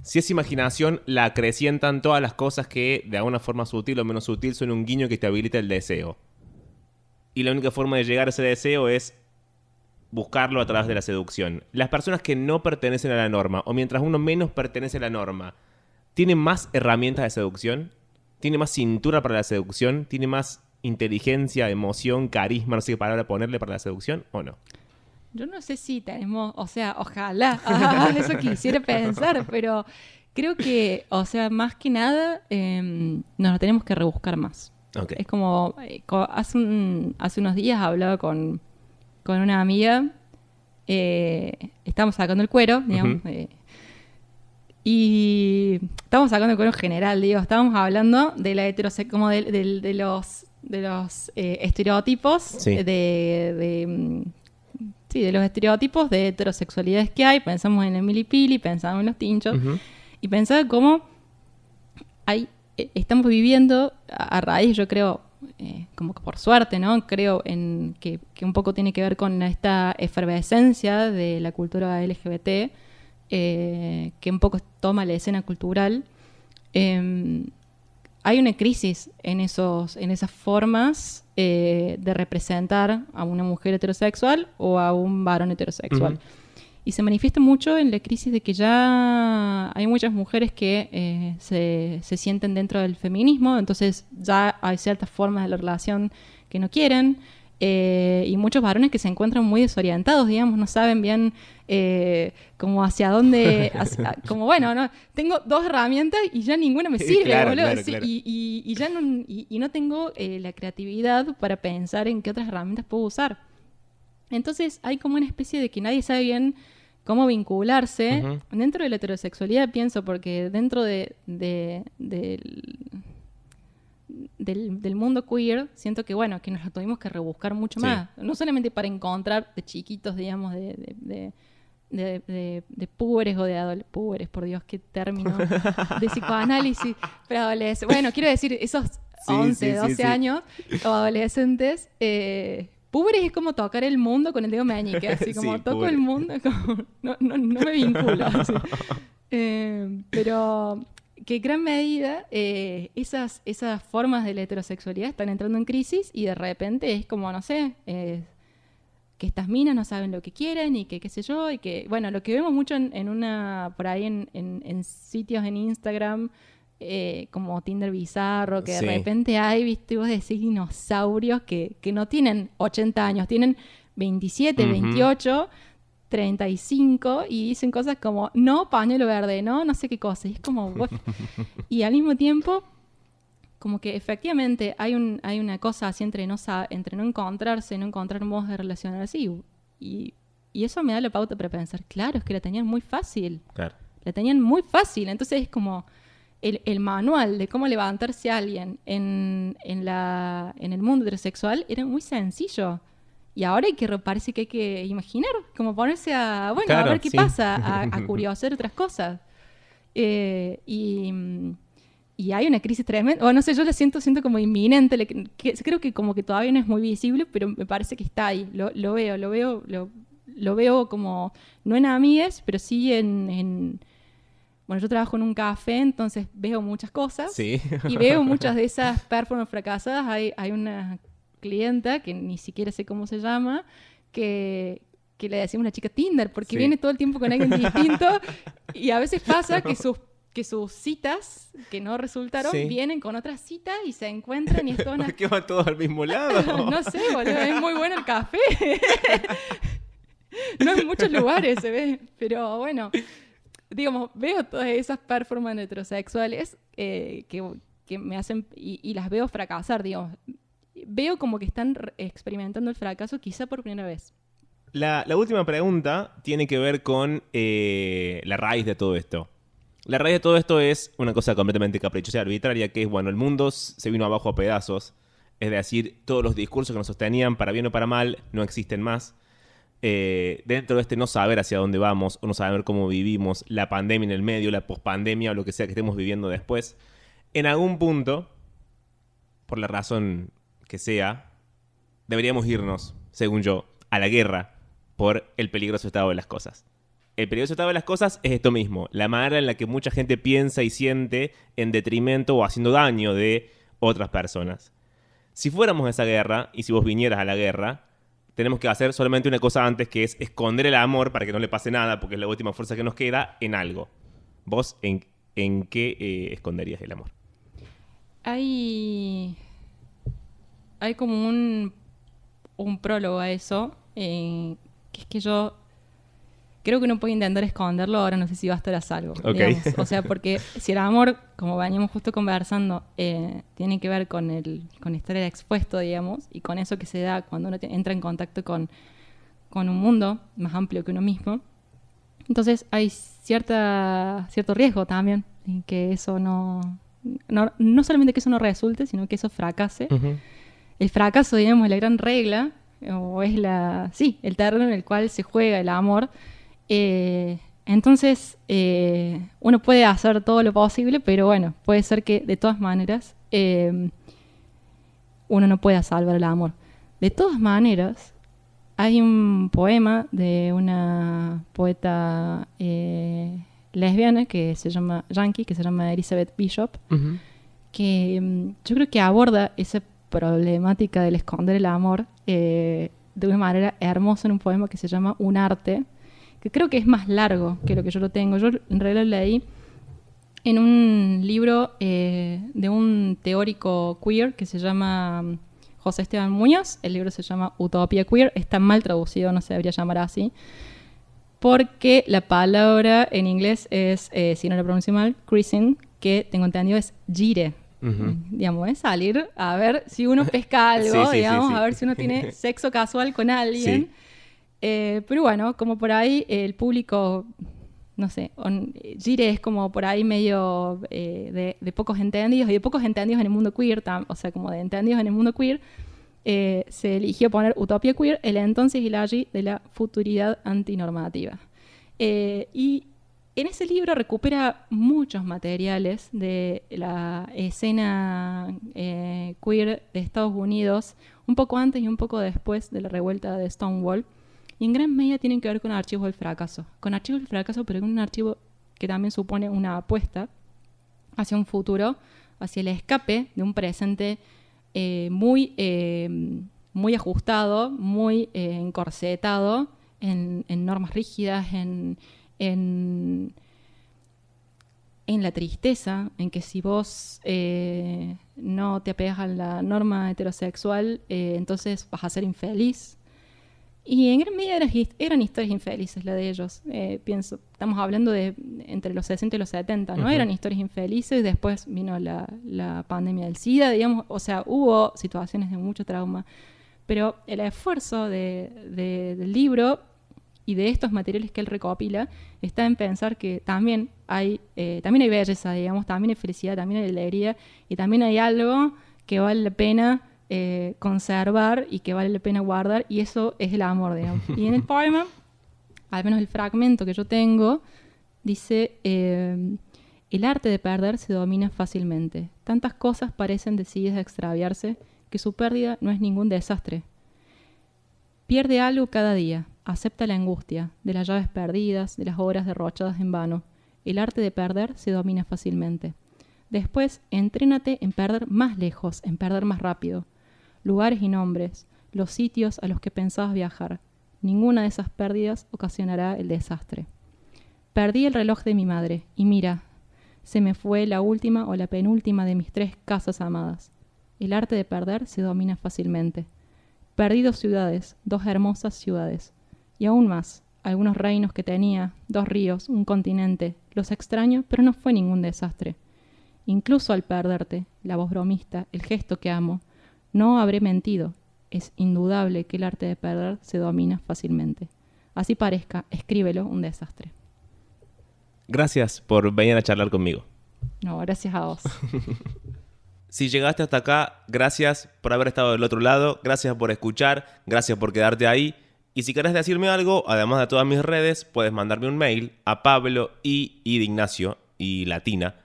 si es imaginación la acrecientan todas las cosas que de alguna forma sutil o menos sutil son un guiño que te habilita el deseo. Y la única forma de llegar a ese deseo es buscarlo a través de la seducción. Las personas que no pertenecen a la norma, o mientras uno menos pertenece a la norma, ¿tienen más herramientas de seducción? ¿Tiene más cintura para la seducción? ¿Tiene más inteligencia, emoción, carisma, no sé qué palabra ponerle para la seducción o no? Yo no sé si tenemos, o sea, ojalá, eso quisiera pensar, pero creo que, o sea, más que nada, nos lo tenemos que rebuscar más. Okay. Es como, hace unos días hablaba con una amiga, estábamos sacando el cuero, digamos, y estábamos sacando el cuero en general, digo, estábamos hablando de la como de los estereotipos, sí. De los estereotipos de heterosexualidades que hay. Pensamos en el milipili, pensamos en los tinchos, y pensaba cómo estamos viviendo a raíz, yo creo, como que por suerte, ¿no? Creo en que un poco tiene que ver con esta efervescencia de la cultura LGBT, que un poco toma la escena cultural. Hay una crisis en esas formas de representar a una mujer heterosexual o a un varón heterosexual. Y se manifiesta mucho en la crisis de que ya hay muchas mujeres que se sienten dentro del feminismo, entonces ya hay ciertas formas de la relación que no quieren, y muchos varones que se encuentran muy desorientados, digamos, no saben bien como hacia dónde, como bueno, no, tengo dos herramientas y ya ninguna me sirve, claro, boludo. claro, Sí, claro. Y ya no tengo la creatividad para pensar en qué otras herramientas puedo usar. Entonces hay como una especie de que nadie sabe bien cómo vincularse dentro de la heterosexualidad, pienso, porque dentro del mundo queer, siento que, bueno, que nos lo tuvimos que rebuscar mucho más. No solamente para encontrar de chiquitos, digamos, de púberes o de adolescentes. Púberes, por Dios, qué término. De psicoanálisis. Pero adolescentes. Bueno, quiero decir, esos 11, 12 años o adolescentes. Púberes es como tocar el mundo con el dedo meñique. Así como toco púberes. El mundo, como, no me vinculo. Así. Pero que en gran medida esas formas de la heterosexualidad están entrando en crisis y de repente es como, no sé, que estas minas no saben lo que quieren y que qué sé yo, y que, bueno, lo que vemos mucho por ahí en sitios en Instagram, como Tinder bizarro, que de repente hay, viste, vos decís dinosaurios que no tienen 80 años, tienen 27, 28... 35 y dicen cosas como no pañuelo verde, no sé qué cosa, y es como y al mismo tiempo como que efectivamente hay una cosa así entre no encontrarse, no encontrar modos de relacionarse y eso me da la pauta para pensar, claro, es que la tenían muy fácil, claro. La tenían muy fácil, entonces es como el manual de cómo levantarse a alguien en el mundo heterosexual era muy sencillo. Y ahora parece que hay que imaginar, como ponerse a ver qué pasa, a curiosear otras cosas. Y hay una crisis tremenda, o no sé, yo la siento como inminente, creo que como que todavía no es muy visible, pero me parece que está ahí, lo veo como, no en amigues, pero sí bueno, yo trabajo en un café, entonces veo muchas cosas, y veo muchas de esas performances fracasadas. Hay una clienta, que ni siquiera sé cómo se llama, que que le decimos la chica Tinder, porque viene todo el tiempo con alguien distinto y a veces pasa que sus citas que no resultaron vienen con otras citas y se encuentran y es toda una... ¿Por qué van todos al mismo lado? No sé, boludo, es muy bueno el café. No en muchos lugares se ve, pero bueno, digamos, veo todas esas performances heterosexuales que me hacen, y las veo fracasar, digamos. Veo como que están experimentando el fracaso quizá por primera vez. La última pregunta tiene que ver con la raíz de todo esto. La raíz de todo esto es una cosa completamente caprichosa y arbitraria, que es, bueno, el mundo se vino abajo a pedazos. Es decir, todos los discursos que nos sostenían, para bien o para mal, no existen más. Dentro de este no saber hacia dónde vamos, o no saber cómo vivimos, la pandemia en el medio, la pospandemia o lo que sea que estemos viviendo después, en algún punto, por la razón que sea, deberíamos irnos, según yo, a la guerra por el peligroso estado de las cosas. El peligroso estado de las cosas es esto mismo, la manera en la que mucha gente piensa y siente en detrimento o haciendo daño de otras personas. Si fuéramos a esa guerra, y si vos vinieras a la guerra, tenemos que hacer solamente una cosa antes, que es esconder el amor para que no le pase nada, porque es la última fuerza que nos queda, en algo. ¿Vos en qué esconderías el amor? Hay como un prólogo a eso, que es que yo creo que uno puede intentar esconderlo, ahora no sé si va a estar a salvo. Okay. O sea, porque si el amor, como veníamos justo conversando, tiene que ver con estar expuesto, digamos, y con eso que se da cuando uno entra en contacto con un mundo más amplio que uno mismo. Entonces hay cierto riesgo también en que eso no solamente que eso no resulte, sino que eso fracase. Uh-huh. El fracaso, digamos, es la gran regla, o es el terreno en el cual se juega el amor. Entonces uno puede hacer todo lo posible, pero bueno, puede ser que de todas maneras uno no pueda salvar el amor. De todas maneras, hay un poema de una poeta lesbiana que se llama yankee, que se llama Elizabeth Bishop, uh-huh, que yo creo que aborda esa problemática del esconder el amor de una manera hermosa en un poema que se llama Un arte, que creo que es más largo que lo que yo lo tengo. Yo en realidad lo leí en un libro de un teórico queer que se llama José Esteban Muñoz. El libro se llama Utopía Queer. Está mal traducido, no se debería llamar así, porque la palabra en inglés es, si no lo pronuncio mal, cruising, que tengo entendido es gire. Uh-huh. Digamos, es salir a ver si uno pesca algo, sí, a ver si uno tiene sexo casual con alguien. Sí. Pero bueno, como por ahí el público, no sé, gire es como por ahí medio de pocos entendidos, y de pocos entendidos en el mundo queer, o sea, como de entendidos en el mundo queer, se eligió poner Utopía Queer, el entonces y el allí de la futuridad antinormativa. Y en ese libro recupera muchos materiales de la escena queer de Estados Unidos, un poco antes y un poco después de la revuelta de Stonewall, y en gran medida tienen que ver con archivos del fracaso. Con archivos del fracaso, pero con un archivo que también supone una apuesta hacia un futuro, hacia el escape de un presente muy ajustado, muy encorsetado en normas rígidas, en la tristeza, en que si vos no te apegas a la norma heterosexual, entonces vas a ser infeliz. Y en gran medida eran historias infelices la de ellos. Pienso, estamos hablando de entre los 60 y los 70, ¿no? Uh-huh. Eran historias infelices, después vino la pandemia del SIDA, digamos, o sea, hubo situaciones de mucho trauma. Pero el esfuerzo del libro y de estos materiales que él recopila está en pensar que también hay belleza, digamos, también hay felicidad, también hay alegría, y también hay algo que vale la pena conservar y que vale la pena guardar, y eso es el amor, digamos. Y en el poema, al menos el fragmento que yo tengo, dice: el arte de perder se domina fácilmente. Tantas cosas parecen decididas a extraviarse que su pérdida no es ningún desastre. Pierde algo cada día. Acepta la angustia de las llaves perdidas, de las horas derrochadas en vano. El arte de perder se domina fácilmente. Después, entrénate en perder más lejos, en perder más rápido. Lugares y nombres, los sitios a los que pensabas viajar. Ninguna de esas pérdidas ocasionará el desastre. Perdí el reloj de mi madre, y mira, se me fue la última o la penúltima de mis 3 casas amadas. El arte de perder se domina fácilmente. Perdí 2 ciudades, 2 hermosas ciudades, y aún más, algunos reinos que tenía, 2 ríos, un continente. Los extraño, pero no fue ningún desastre. Incluso al perderte, la voz bromista, el gesto que amo, no habré mentido. Es indudable que el arte de perder se domina fácilmente. Así parezca, escríbelo un desastre. Gracias por venir a charlar conmigo. No, gracias a vos. Si llegaste hasta acá, gracias por haber estado del otro lado, gracias por escuchar, gracias por quedarte ahí. Y si querés decirme algo, además de todas mis redes, puedes mandarme un mail a Pablo I de Ignacio y latina,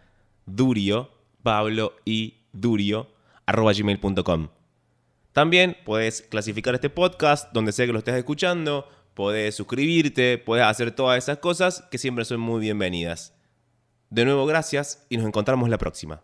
Durio, Pablo I Durio, @gmail.com. También puedes clasificar este podcast donde sea que lo estés escuchando, podés suscribirte, podés hacer todas esas cosas que siempre son muy bienvenidas. De nuevo, gracias y nos encontramos la próxima.